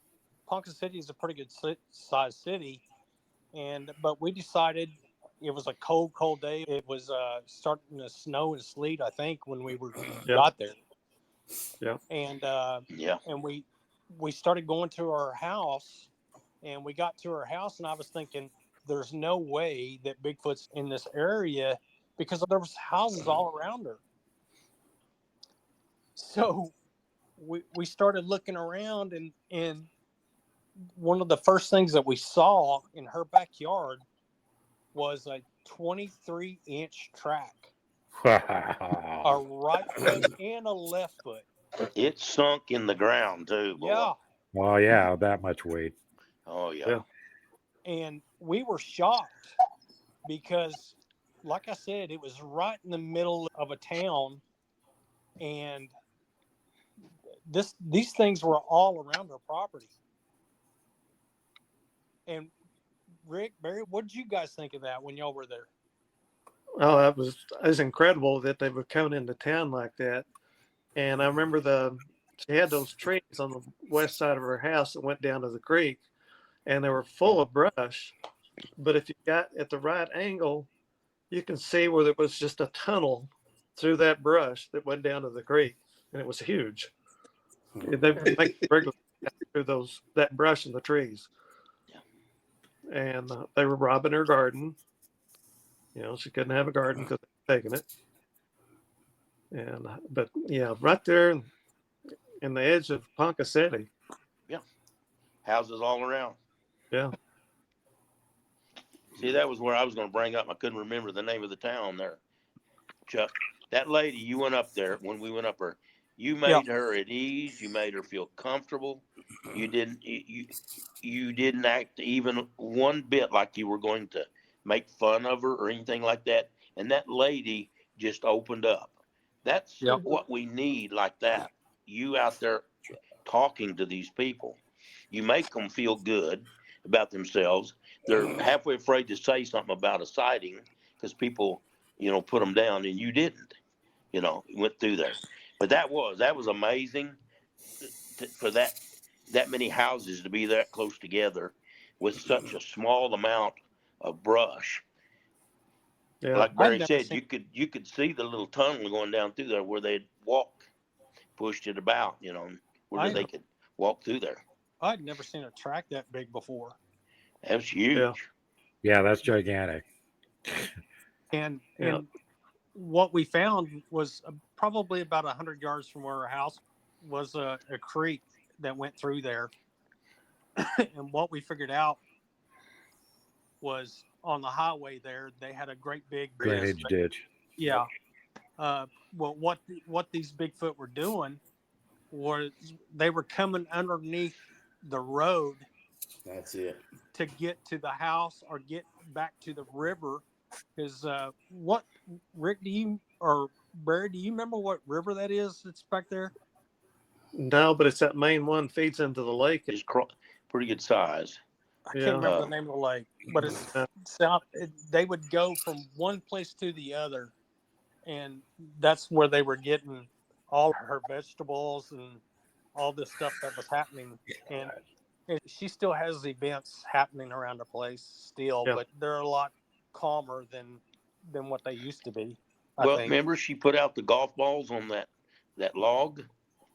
Ponca City is a pretty good sized city. But we decided it was a cold day. It was starting to snow and sleet, I think, when we got there. Yeah. And Yeah. and we started going to her house, and we got to her house, and I was thinking, there's no way that Bigfoot's in this area because there was houses all around her. So we started looking around, and one of the first things that we saw in her backyard was a 23-inch track, a right foot and a left foot. It sunk in the ground too, boy. Yeah. Oh, yeah, that much weight. Oh yeah. Yeah. And we were shocked because, like I said, it was right in the middle of a town, and these things were all around our property. And Rick, Barry, what did you guys think of that when y'all were there? Oh, it was incredible that they were coming into town like that. And I remember she had those trees on the west side of her house that went down to the creek, and they were full of brush. But if you got at the right angle, you can see where there was just a tunnel through that brush that went down to the creek, and it was huge. They make regular through that brush and the trees. Yeah. And they were robbing her garden. You know, she couldn't have a garden because they were taking it. And but yeah, right there in the edge of Ponca City. Yeah. Houses all around. Yeah. See, that was where I was going to bring up. I couldn't remember the name of the town there. Chuck, that lady, you went up there when we went up there. You made her at ease. You made her feel comfortable. You didn't act even one bit like you were going to make fun of her or anything like that. And that lady just opened up. That's what we need, like that. You out there talking to these people. You make them feel good about themselves. They're halfway afraid to say something about a sighting because people, put them down, and you didn't. Went through there. But that was amazing for that many houses to be that close together with such a small amount of brush. Yeah. Like Barry said, you could see the little tunnel going down through there where they'd walk, pushed it about, where they could walk through there. I'd never seen a track that big before. That's huge. Yeah, that's gigantic. And what we found was probably about 100 yards from where our house was a creek that went through there. And what we figured out was on the highway there, they had a great big Drainage ditch. Yeah. Well, what these Bigfoot were doing was they were coming underneath the road. That's it. To get to the house or get back to the river. Because Rick, Barry, do you remember what river that is that's back there? No, but it's that main one feeds into the lake. It's pretty good size. I can't remember the name of the lake, but it's south. They would go from one place to the other, and that's where they were getting all her vegetables and all this stuff that was happening. And she still has events happening around the place still, but they're a lot calmer than what they used to be. I think. Remember she put out the golf balls on that log?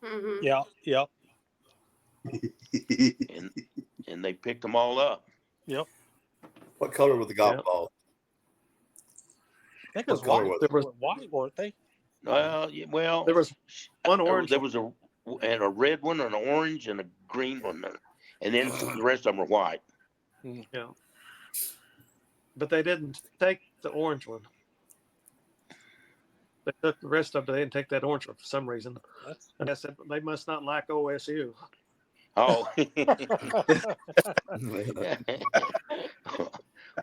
Mm-hmm. Yeah. and they picked them all up. Yep. What color were the golf balls? I think it was white. They were white, weren't they? Well, there was one orange. There was a red one, an orange, and a green one, and then the rest of them were white. Yeah. but they didn't take the orange one. They took the rest of it. They didn't take that orange one for some reason. That's And I said, they must not like OSU. Oh.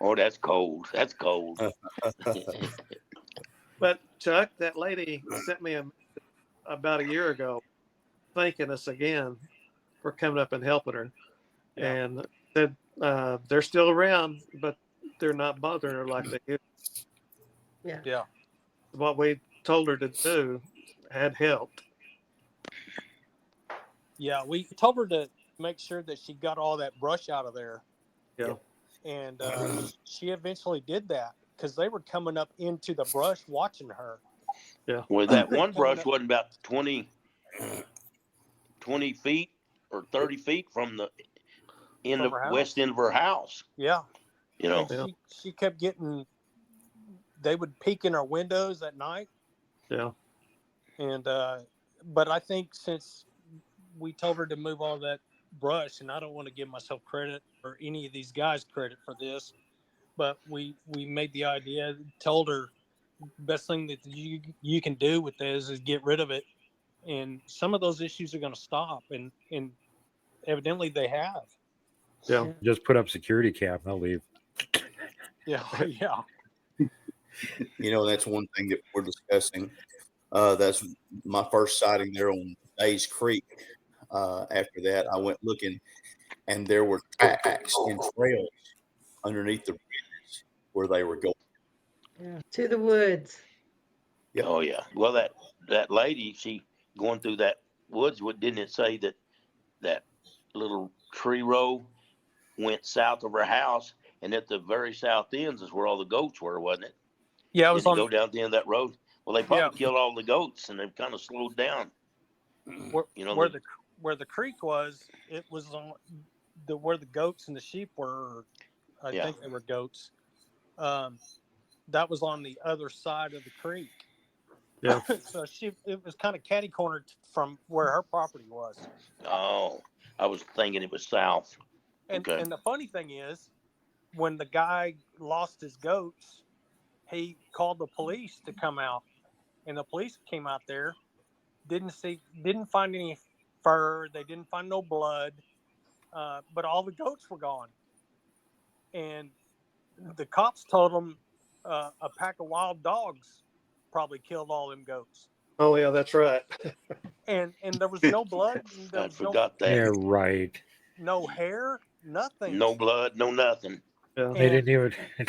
Oh, that's cold. That's cold. But Chuck, that lady sent me about a year ago, thanking us again for coming up and helping her, Yeah. and said they're still around, but they're not bothering her like they used. Yeah. yeah. What we told her to do had helped. Yeah, we told her to make sure that she got all that brush out of there, Yeah. and she eventually did that because they were coming up into the brush watching her. Yeah. Well, that one Coming brush up- wasn't about 20 feet or 30 feet from the From her west house. end of her house. Yeah, You know, and Yeah. she kept getting. They would peek in her windows at night, Yeah. and but I think since we told her to move all that brush, and I don't want to give myself credit or any of these guys credit for this, but we made the idea, told her best thing that you can do with this is get rid of it, and some of those issues are going to stop, and evidently they have. Yeah. Just put up security cap and they'll leave. Yeah, yeah, You know, that's one thing that we're discussing. That's my first sighting there on Days Creek. After that, I went looking, and there were tracks and trails underneath the bridges where they were going. Yeah. To the woods. Yep. oh yeah. Well, that lady, she going through that woods. What didn't it say that little tree row went south of her house, and at the very south ends is where all the goats were, wasn't it? yeah. It was Didn't it on go down the end of that road? Well, they probably killed all the goats, and they've kind of slowed down. where, You know, where the creek was. It was on the where the goats and the sheep were. I Yeah. think they were goats. That was on the other side of the creek. Yeah. So it was kind of catty cornered from where her property was. Oh, I was thinking it was south. And Okay. and the funny thing is, when the guy lost his goats, he called the police to come out, and the police came out there, didn't find any fur, they didn't find no blood, but all the goats were gone. And the cops told them a pack of wild dogs probably killed all them goats. Oh yeah, that's right. And there was no blood, and there I was forgot that. Yeah, right. no hair, nothing. No blood, no nothing. Yeah. They And didn't even and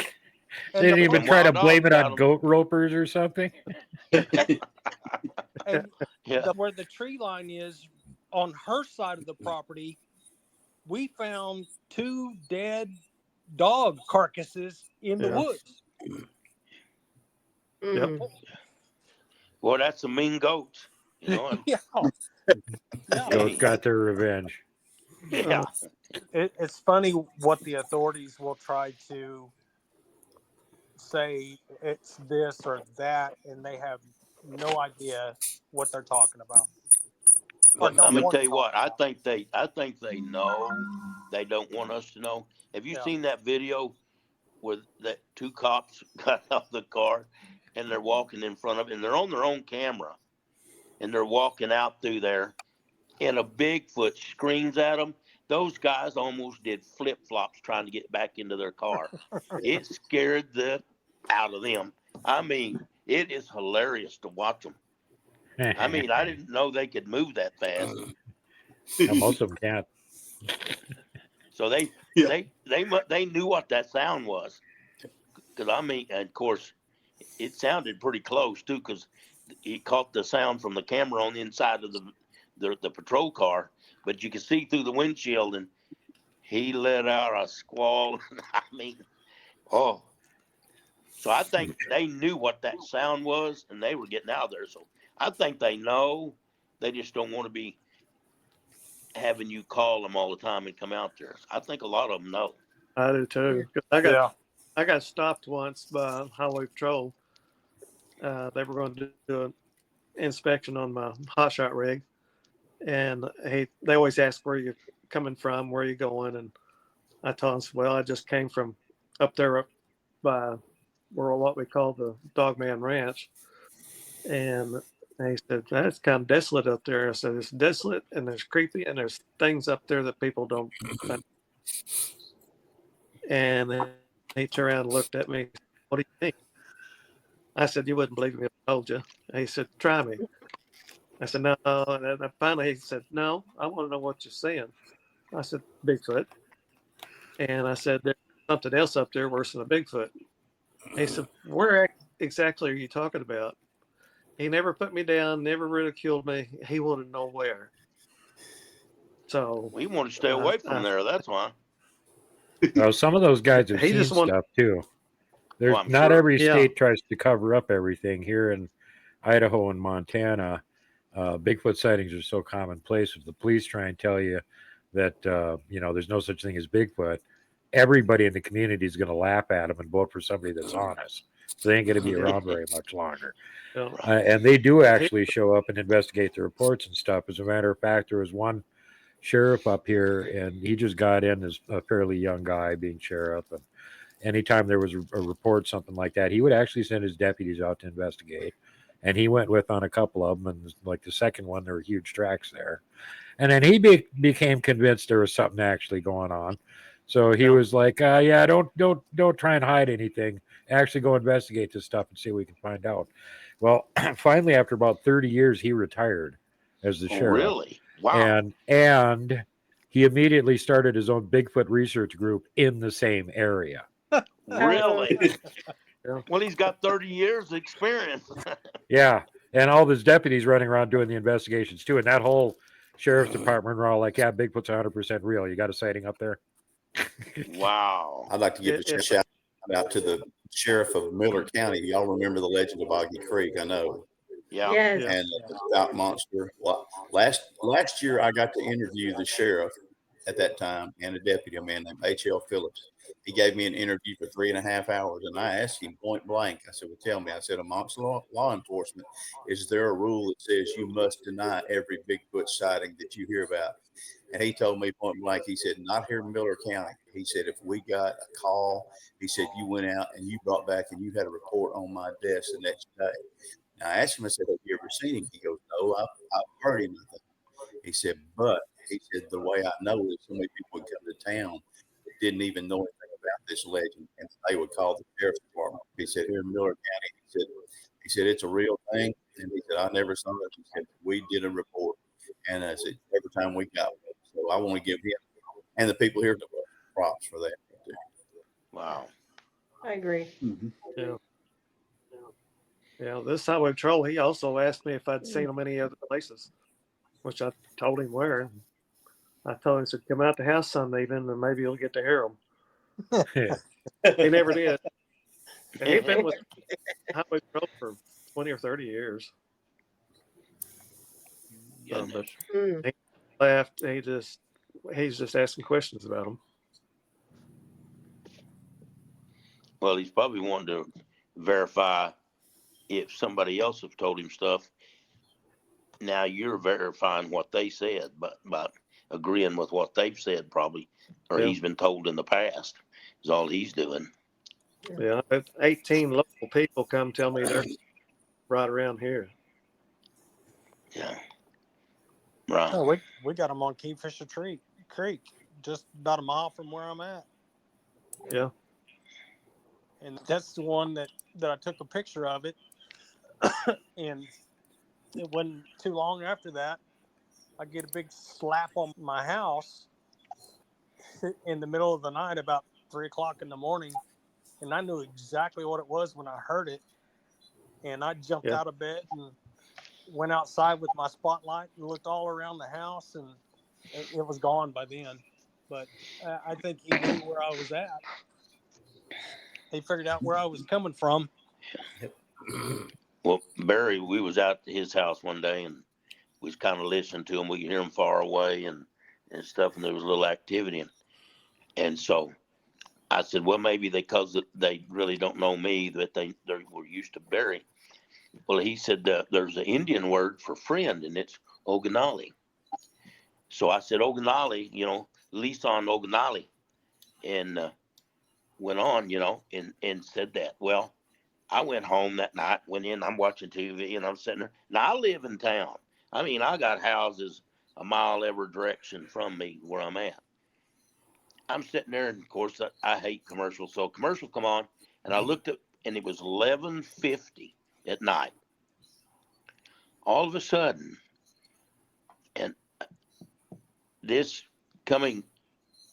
they the didn't even funny, try to Wild blame dogs it got on 'em. goat ropers or something. and Yeah. where the tree line is on her side of the property, we found 2 dead dog carcasses in the Yeah. woods. Mhm. Well, that's some mean goats. You know. Yeah, yeah. Goats got their revenge. Yeah. It's funny what the authorities will try to say it's this or that, and they have no idea what they're talking about. Or But don't I'm gonna want tell to you talk what. I about. think they know. They don't want us to know. Have you Yeah. seen that video where that 2 cops got out of the car and they're walking in front of, and they're on their own camera, and they're walking out through there, and a Bigfoot screams at them. Those guys almost did flip flops trying to get back into their car. It scared the out of them. I mean, it is hilarious to watch them. I mean, I didn't know they could move that fast. Now, most of them can't. So they Yeah. they knew what that sound was. Because I mean, and of course, it sounded pretty close too. Because he caught the sound from the camera on the inside of the patrol car, but you could see through the windshield, and he let out a squall. I mean, oh. So I think they knew what that sound was, and they were getting out of there. So I think they know. They just don't want to be having you call them all the time and come out there. I think a lot of them know. I do too. 'Cause I got stopped once by highway patrol. They were going to do an inspection on my hotshot rig, and they always ask where you're coming from, where you going, and I told them, well, I just came from up there by what we call the Dogman Ranch. And he said, that's kind of desolate up there. I said, it's desolate and there's creepy and there's things up there that people don't. And then he turned around and looked at me. What do you think? I said, you wouldn't believe me if I told you. And he said, try me. I said, no. And then finally he said, no, I want to know what you're seeing. I said, Bigfoot. And I said, there's something else up there worse than a Bigfoot. And he said, where exactly are you talking about? He never put me down, never ridiculed me. He wanted to know where. So We want to stay away from there. That's why. Well, some of those guys have He seen just wanted- stuff too. There's I'm not sure. every Yeah. state tries to cover up everything. Here in Idaho and Montana, Bigfoot sightings are so commonplace. If the police try and tell you that there's no such thing as Bigfoot, everybody in the community is going to laugh at them and vote for somebody that's honest. So they ain't going to be around very much longer. Yeah. And they do actually show up and investigate the reports and stuff. As a matter of fact, there was one sheriff up here, and he just got in as a fairly young guy being sheriff. And anytime there was a report, something like that, he would actually send his deputies out to investigate. And he went with on a couple of them. And like the second one, there were huge tracks there. And then he became convinced there was something actually going on. So he was like, yeah, don't try and hide anything. Actually go investigate this stuff and see what we can find out. Well, finally, after about 30 years, he retired as the sheriff. Really? Wow. And he immediately started his own Bigfoot research group in the same area. Really? Yeah. Well, he's got 30 years experience. Yeah. And all his deputies running around doing the investigations too. And that whole sheriff's department were all like, yeah, Bigfoot's 100% real. You got a sighting up there? Wow. I'd like to give a shout out to the sheriff of Miller County. Y'all remember the legend of Boggy Creek, I know. Yeah. Yes. And the Stout Monster. Well, last year, I got to interview the sheriff at that time and a deputy, a man named H.L. Phillips. He gave me an interview for 3.5 hours, and I asked him point blank. I said, well, tell me. I said, amongst law enforcement, is there a rule that says you must deny every Bigfoot sighting that you hear about? And he told me point blank, he said, not here in Miller County. He said, if we got a call, he said, you went out and you brought back and you had a report on my desk the next day. And I asked him, I said, have you ever seen him? He goes, no, I've heard him. He said, but he said, the way I know is so many people would come to town that didn't even know anything about this legend, and they would call the sheriff's department. He said, here in Miller County, he said, it's a real thing. And he said, I never saw it. He said, we did a report. And I said, every time we got one. So I want to give him and the people here props for that. Wow. I agree. Mm-hmm. Yeah. Yeah, this highway patrol, he also asked me if I'd seen them any other places, which I told him where. I told him, I said, come out the house some evening and maybe you'll get to hear them. He never did. And he'd been with highway patrol for 20 or 30 years. But Mm. he laughed. He's just asking questions about them. Well, he's probably wanting to verify if somebody else has told him stuff. Now you're verifying what they said, but by agreeing with what they've said, probably, or Yeah. he's been told in the past, is all he's doing. Yeah, 18 local people come tell me they're right around here. Yeah. Right. Oh, we got them on Kingfisher Creek, just about a mile from where I'm at. Yeah. And that's the one that I took a picture of it. And it wasn't too long after that, I get a big slap on my house in the middle of the night, about 3 o'clock in the morning. And I knew exactly what it was when I heard it. And I jumped out of bed and went outside with my spotlight and looked all around the house, and it was gone by then. But I think he knew where I was at. He figured out where I was coming from. Well, Barry, we was out to his house one day and we was kind of listening to him. We could hear him far away and stuff, and there was a little activity. And so I said, well, maybe because they really don't know me, that they were used to Barry. Well, he said there's an Indian word for friend, and it's Oganali. So I said, Oganali, Lisan Oganali. And went on, and said that. Well, I went home that night, went in, I'm watching TV, and I'm sitting there. Now, I live in town. I mean, I got houses a mile every direction from me where I'm at. I'm sitting there, and of course, I hate commercials. So commercial come on, and I looked up, and it was 11:50 at night. All of a sudden, and this coming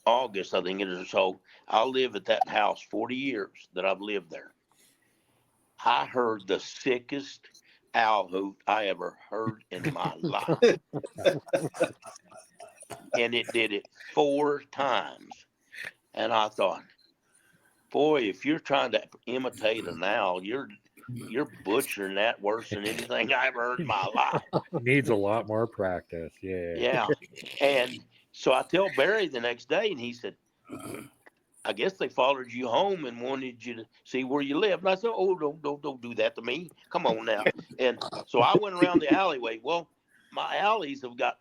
August, I think it is, or so, I'll live at that house 40 years that I've lived there. I heard the sickest owl hoot I ever heard in my life. And it did it 4 times. And I thought, boy, if you're trying to imitate an owl, you're butchering that worse than anything I ever heard in my life. Needs a lot more practice. Yeah. Yeah. And so I tell Barry the next day, and he said, I guess they followed you home and wanted you to see where you live. And I said, oh, don't do that to me. Come on now. And so I went around the alleyway. Well, my alleys have got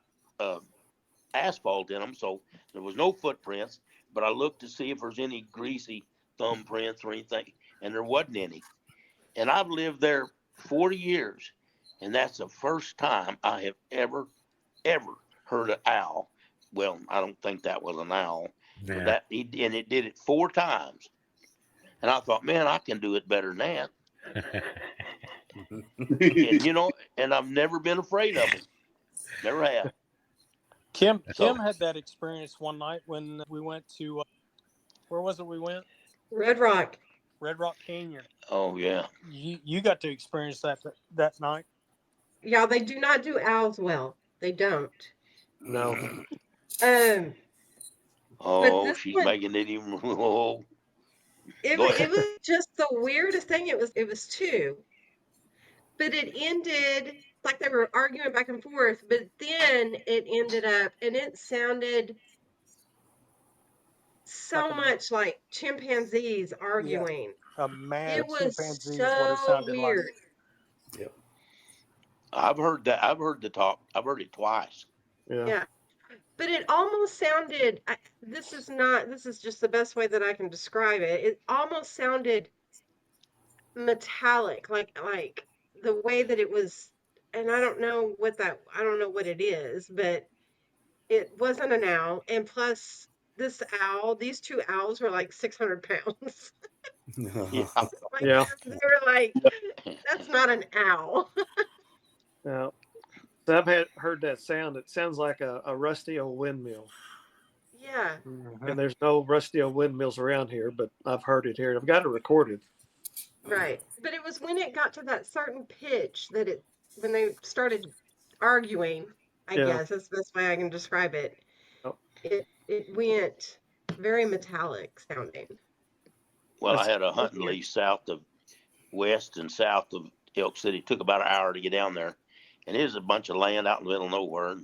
asphalt in them, so there was no footprints. But I looked to see if there's any greasy thumbprints or anything, and there wasn't any. And I've lived there 40 years, and that's the first time I have ever heard an owl. Well, I don't think that was an owl. Nah. But and it did it 4 times. And I thought, man, I can do it better than that. And, and I've never been afraid of it. Never have. Kim had that experience one night when we went to, where was it we went? Red Rock. Red Rock Canyon. Oh, yeah. You got to experience that night. Yeah, they do not do owls well. They don't. No. Oh, she's making it even. Oh. It was just the weirdest thing. It was 2, but it ended like they were arguing back and forth. But then it ended up, and it sounded so much like chimpanzees arguing. A mad It was chimpanzee is what it so sounded weird. Yep. I've heard that. I've heard the talk. I've heard it twice. Yeah. But it almost sounded, this is just the best way that I can describe it. It almost sounded metallic, like the way that it was, and I don't know what it is, but it wasn't an owl. And plus these 2 owls were like 600 pounds. Yeah. Yeah. They were like, that's not an owl. Yeah. So I've heard that sound. It sounds like a rusty old windmill. Yeah. And there's no rusty old windmills around here, but I've heard it here. I've got it recorded. Right. But it was when it got to that certain pitch that when they started arguing, I guess that's the best way I can describe it. Oh. It went very metallic sounding. Well, I had a hunting lease west and south of Elk City. It took about an hour to get down there. And it was a bunch of land out in the middle of nowhere.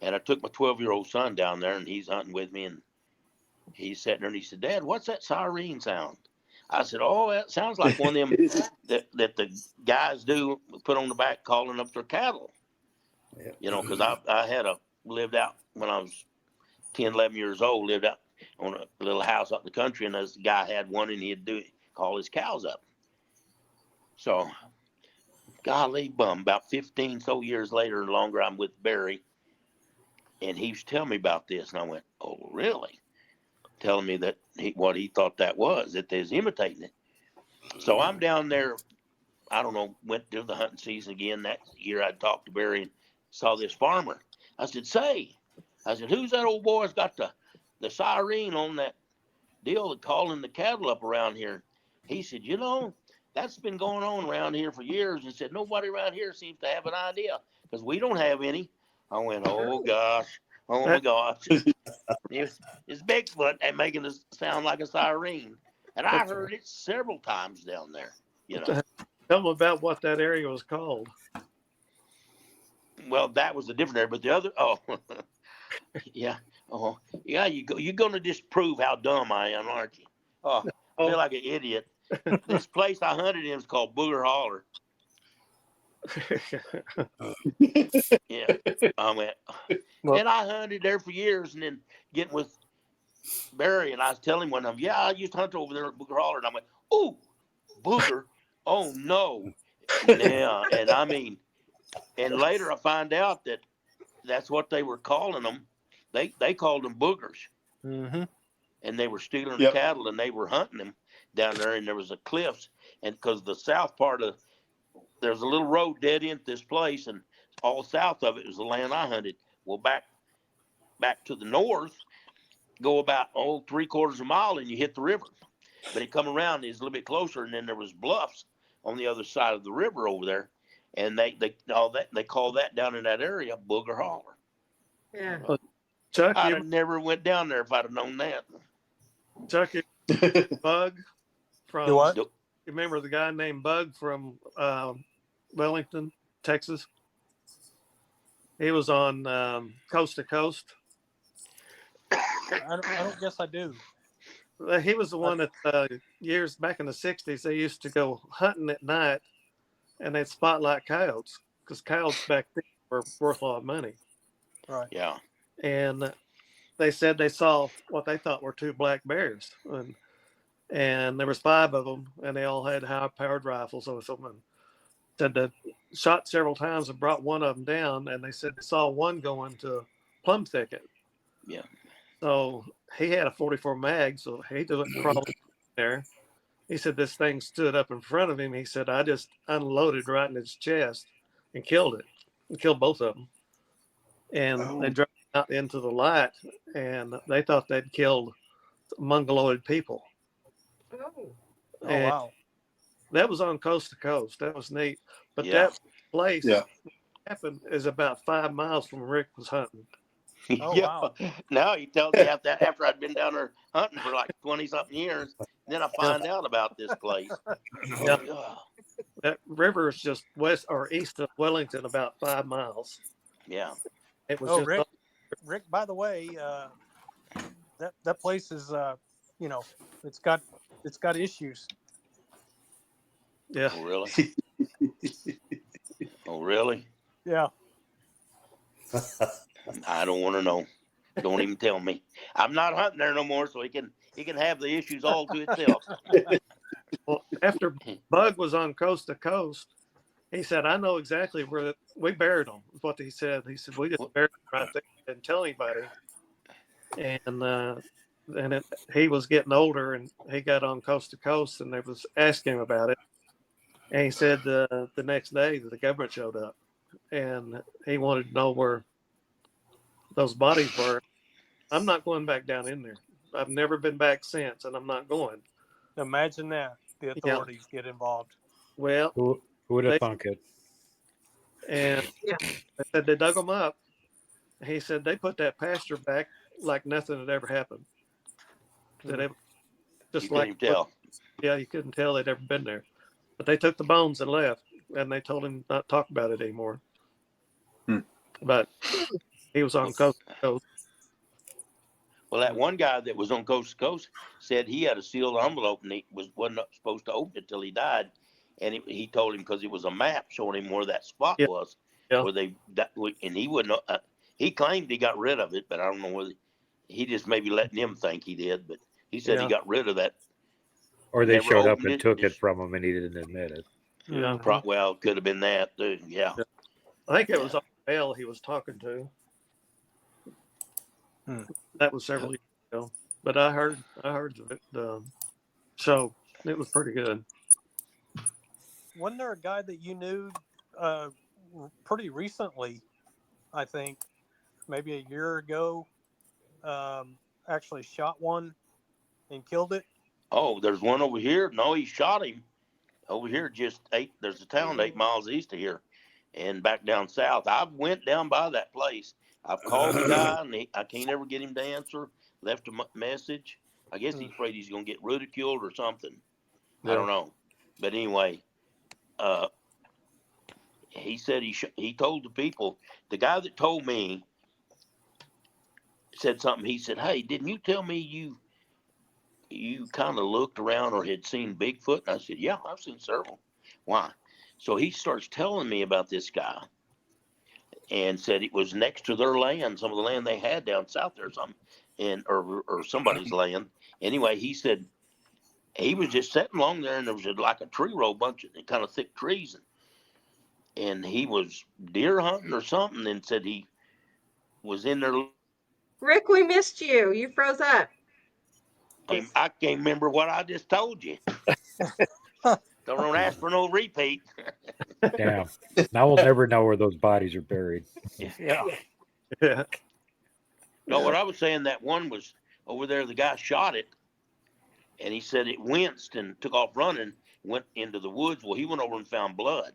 And I took my 12-year-old son down there, and he's hunting with me. And he's sitting there, and he said, Dad, what's that siren sound? I said, oh, that sounds like one of them that the guys do put on the back calling up their cattle. Yeah. Because I lived out when I was 10, 11 years old, lived out on a little house out in the country, and this guy had one, and he'd call his cows up. So, golly bum, about 15 so years later and longer, I'm with Barry, and he was telling me about this, and I went, oh, really? Telling me that what he thought that was, that they was imitating it. So I'm down there, I don't know, went to the hunting season again that year. I talked to Barry and saw this farmer. I said, who's that old boy that's got the siren on that deal of calling the cattle up around here? He said, that's been going on around here for years. And said, nobody around here seems to have an idea because we don't have any. I went, oh, gosh. Oh, my gosh. It's Bigfoot and making it sound like a siren. And I heard it several times down there. Tell them about what that area was called. Well, that was a different area. But the other, yeah. Oh, yeah, you're going to disprove how dumb I am, aren't you? Oh, I feel like an idiot. This place I hunted in is called Booger Holler. Yeah, I went, and I hunted there for years, and then getting with Barry, and I was telling him one of them, yeah, I used to hunt over there at Booger Holler, and I went, oh, Booger, oh no, yeah, and I mean, and later I find out that that's what they were calling them. They called them boogers, Mm-hmm. and they were stealing Yep. cattle, and they were hunting them down there, and there was a cliffs, and because the south part of there's a little road dead end this place, and all south of it was the land I hunted. Well, back to the north, go about 3/4 of a mile, and you hit the river. But it come around, it's a little bit closer, and then there was bluffs on the other side of the river over there, and they call that down in that area Booger Holler. Yeah. Chuck, I'd you, have never went down there if I'd have known that. Chuck, you Bug from. Do what? You remember the guy named Bug from Wellington, Texas? He was on Coast to Coast. I don't guess I do. He was the one that years back in the 60s, they used to go hunting at night and they'd spotlight coyotes because coyotes back then were worth a lot of money. Right. Yeah. And they said they saw what they thought were 2 black bears. And there was 5 of them, and they all had high-powered rifles with them. And said they shot several times and brought one of them down, and they said they saw one going to a plum thicket. Yeah. So he had a 44 mag, so he didn't crawl there. He said this thing stood up in front of him. He said, I just unloaded right in its chest and killed it, and killed both of them. And they dropped out into the light, and they thought they'd killed mongoloid people. Oh. Oh And wow. that was on Coast to Coast. That was neat. But Yeah. that place Yeah. happened is about 5 miles from where Rick was hunting. Oh, Yeah. wow. Now he tells me after I'd been down there hunting for like 20-something years, then I find out about this place. Yeah. Yeah. That river is just west or east of Wellington, about 5 miles. Yeah. It was Oh, just Rick. By the way, that place is it's got issues. yeah. Oh, really? Oh, really? Yeah. I don't want to know. Don't even tell me. I'm not hunting there no more, so he can have the issues all to itself. Well, after Bug was on Coast to Coast, he said, I know exactly where we buried them, is what he said. He said, we just buried them right there. Didn't tell anybody. And he was getting older, and he got on Coast to Coast, and they was asking him about it. And he said the next day that the government showed up, and he wanted to know where those bodies were. I'm not going back down in there. I've never been back since, and I'm not going. Imagine that the authorities get involved. Well, Who would have They- thunk it? and Yeah. they said they dug them up. He said they put that pasture back like nothing had ever happened. That it, You just couldn't like even tell. yeah, you couldn't tell they'd ever been there. But they took the bones and left, and they told him not to talk about it anymore. But he was on Coast to Coast. Well, that one guy that was on Coast to Coast said he had a sealed envelope and he wasn't supposed to open it till he died. And he told him because it was a map showing him where that spot Yeah. was. Yeah. And he wouldn't. He claimed he got rid of it, but I don't know whether he just maybe letting him think he did. But he said he Yeah. got rid of that. Or they Never showed up opened and it, took it just- from him and he didn't admit it. Yeah. Well, it could have been that too. Yeah. Yeah. I think it was on Bell he was talking to. That was several years ago. But I heard the show. It was pretty good. Wasn't there a guy that you knew pretty recently? I think maybe a year ago. Actually shot one and killed it. Oh, there's one over here. No, he shot him over here. There's a town 8 miles east of here, and back down south. I went down by that place. I've called the guy, and I can't ever get him to answer. Left a message. I guess he's afraid he's gonna get ridiculed or something. I don't know. But anyway, he said he told the people. The guy that told me said something. He said, "Hey, didn't you tell me you kind of looked around or had seen Bigfoot?" And I said, "Yeah, I've seen several." Why? So he starts telling me about this guy. and said it was next to their land, some of the land they had down south there, or something, and or somebody's land. Anyway, he said he was just sitting along there, and there was like a tree row, bunch of kind of thick trees, and he was deer hunting or something, and said he was in there. Rick, we missed you. You froze up. I can't remember what I just told you. Don't ask for no repeat. Damn. Now we'll never know where those bodies are buried. Yeah. Yeah. No, what I was saying, that one was over there, the guy shot it, and he said it winced and took off running, went into the woods. Well, he went over and found blood,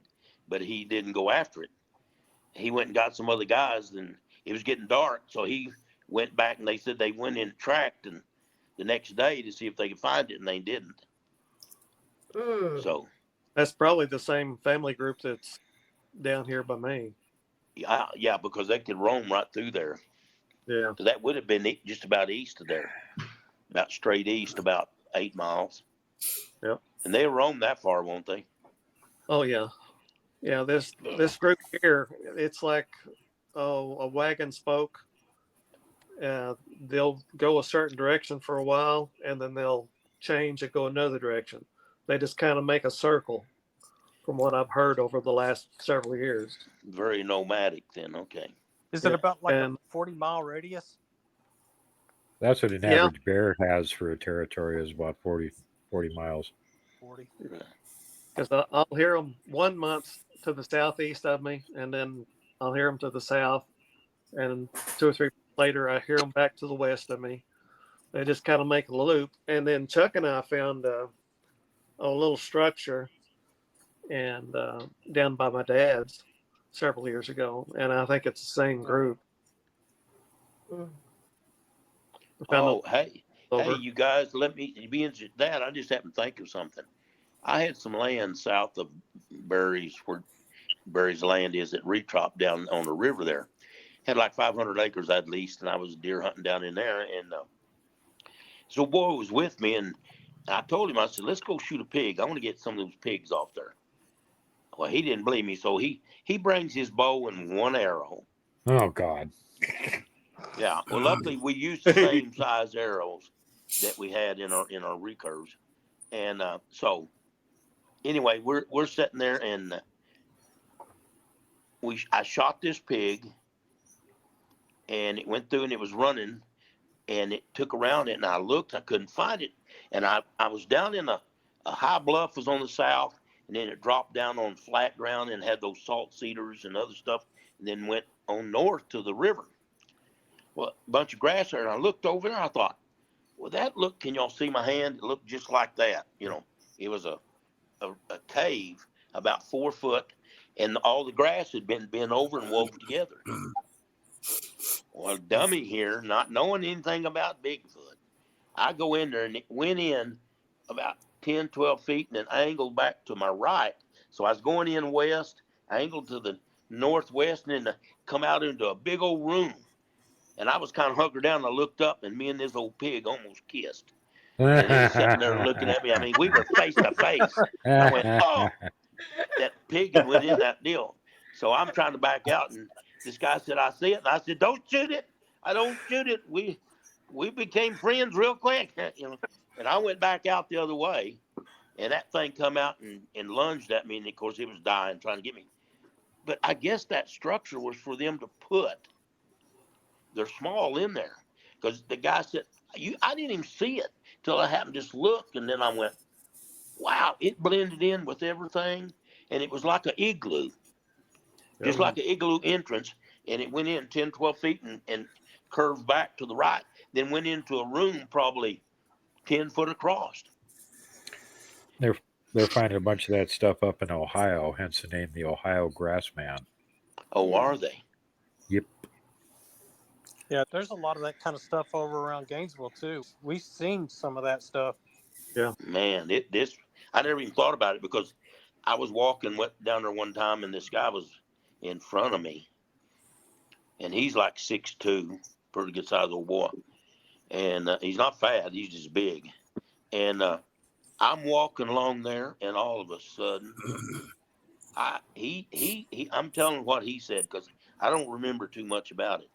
but he didn't go after it. He went and got some other guys, and it was getting dark, so he went back, and they said they went in tracked and the next day to see if they could find it, and they didn't. Mm. So That's probably the same family group that's down here by me. yeah, because they could roam right through there. Yeah. So that would have been just about east of there, about straight east, about 8 miles. Yep. And they'll roam that far, won't they? Oh yeah. Yeah. This group here, it's like a wagon spoke. They'll go a certain direction for a while, and then they'll change and go another direction. They just kind of make a circle, from what I've heard over the last several years. Very nomadic then, okay. Is it about like And- a 40-mile radius? That's what an Yeah. average bear has for a territory, is about 40 miles. 40. Because I'll hear them 1 month to the southeast of me, and then I'll hear them to the south, and 2 or 3 months later, I hear them back to the west of me. They just kind of make a loop. And then Chuck and I found a little structure and down by my dad's several years ago, and I think it's the same group. Mm. I found Oh, hey, over. you guys, let me be into that. I just happened to think of something. I had some land south of Barry's, where Barry's land is at Reroutes down on the river there. Had like 500 acres I'd leased, and I was deer hunting down in there. And so a boy was with me, and I told him, I said, let's go shoot a pig. I want to get some of those pigs off there. Well, he didn't believe me, so he brings his bow and one arrow. Oh, God. Yeah. Well, luckily we used the same size arrows that we had in our recurves, and so anyway, we're sitting there, and I shot this pig, and it went through, and it was running, and it took around it, and I looked, I couldn't find it, and I was down in a high bluff was on the south, and then it dropped down on flat ground and had those salt cedars and other stuff, and then went on north to the river. Well, a bunch of grass there, and I looked over there, and I thought, well, can y'all see my hand? It looked just like that. It was a cave about 4 foot, and all the grass had been bent over and woven together. Well, dummy here, not knowing anything about Bigfoot, I go in there, and it went in about 10, 12 feet, and then angled back to my right. So I was going in west, angled to the northwest, and then come out into a big old room. And I was kind of hunkered down, and I looked up, and me and this old pig almost kissed. And he was sitting there looking at me. I mean, we were face to face. I went, oh, that pig had went in that deal. So I'm trying to back out, and this guy said, I see it. And I said, don't shoot it. I don't shoot it. We became friends real quick. And I went back out the other way, and that thing come out and lunged at me. And of course, it was dying, trying to get me. But I guess that structure was for them to put their small in there, because the guy said, I didn't even see it till I happened to just look, and then I went, wow, it blended in with everything, and it was like an igloo, just like an igloo entrance, and it went in 10, 12 feet and curved back to the right, then went into a room probably 10 foot across. They're finding a bunch of that stuff up in Ohio, hence the name the Ohio Grassman. Oh, are they? Yep. Yeah, there's a lot of that kind of stuff over around Gainesville too. We've seen some of that stuff. Man, I never even thought about it, because I was went down there one time, and this guy was in front of me, and he's like 6'2", pretty good sized old boy, and he's not fat, he's just big, and I'm walking along there, and all of a sudden, I'm telling what he said, because I don't remember too much about it.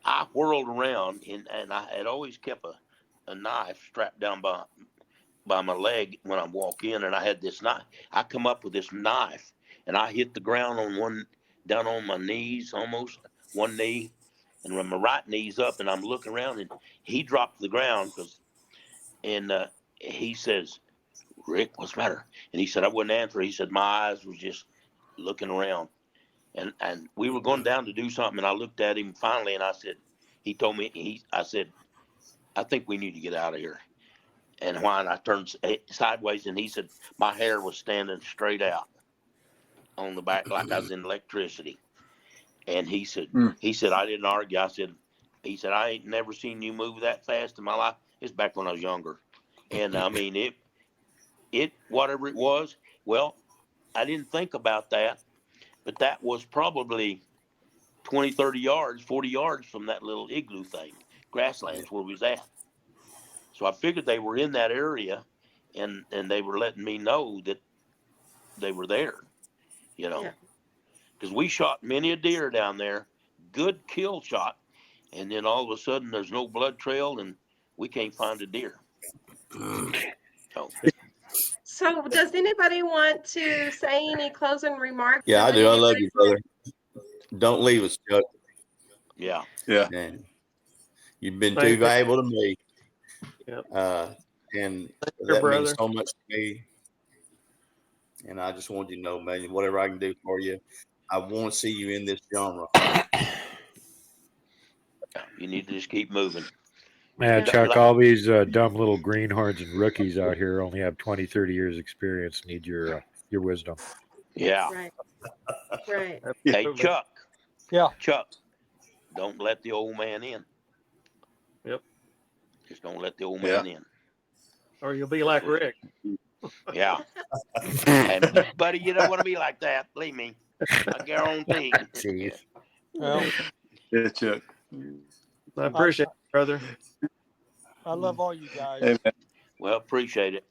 I whirled around and I had always kept a knife strapped down by my leg when I walk in, and I had this knife. I come up with this knife, and I hit the ground down on my knees, almost one knee, and when my right knee's up, and I'm looking around, and he dropped to the ground and he says, "Rick, what's the matter?" And he said, I wouldn't answer. He said, my eyes was just looking around, and we were going down to do something, and I looked at him finally, and I said, he told me, I said, I think we need to get out of here. And when I turned sideways, and he said, my hair was standing straight out on the back like I was in electricity. And he said, I didn't argue. He said, I ain't never seen you move that fast in my life. It's back when I was younger. And I mean, it, whatever it was, well, I didn't think about that, but that was probably 20, 30 yards, 40 yards from that little igloo thing, grasslands where we was at. So I figured they were in that area, and they were letting me know that they were there, because we shot many a deer down there, good kill shot, and then all of a sudden there's no blood trail and we can't find a deer. So does anybody want to say any closing remarks? Yeah, I do. I love you, brother. Don't leave us, Chuck. Yeah. Man, you've been too valuable to me. Yep. And that means so much to me. And I just want you to know, man, whatever I can do for you, I want to see you in this genre. You need to just keep moving. Man, Chuck, all these dumb little greenhorns and rookies out here only have 20, 30 years experience, need your wisdom. Yeah. Right. Hey, Chuck. Yeah. Chuck, don't let the old man in. Yep. Just don't let the old man in. Or you'll be like Rick. Yeah. And, buddy, you don't want to be like that. Believe me. I guarantee. Jeez. Well, Yeah, Chuck. I appreciate it, brother. I love all you guys. Hey, man. Well, appreciate it.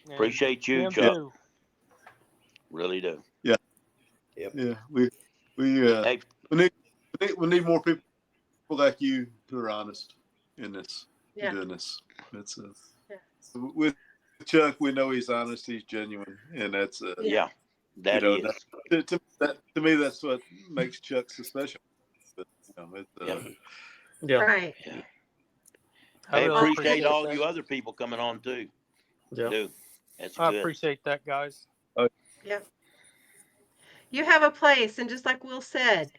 And Appreciate you, him Chuck. too. Really do. Yeah. Yep. Yeah. We need more people like you who are honest in this, doing this. It's with Chuck, we know he's honest, he's genuine, and that's that is. To me, that's what makes Chuck so special. But, Right. Yeah. I really appreciate all that. you other people coming on too. Yeah. Do. That's I good. appreciate that, guys. Yep. You have a place, and just like Will said,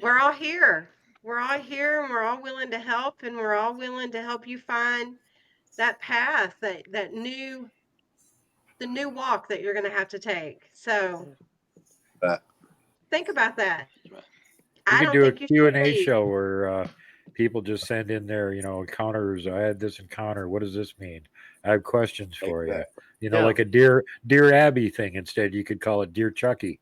we're all here. We're all here, and we're all willing to help, and we're all willing to help you find that path, the new walk that you're going to have to take. So think about that. You can do a Q&A show where people just send in their, encounters. I had this encounter. What does this mean? I have questions for you. Like a Dear Abby thing. Instead, you could call it Dear Chucky.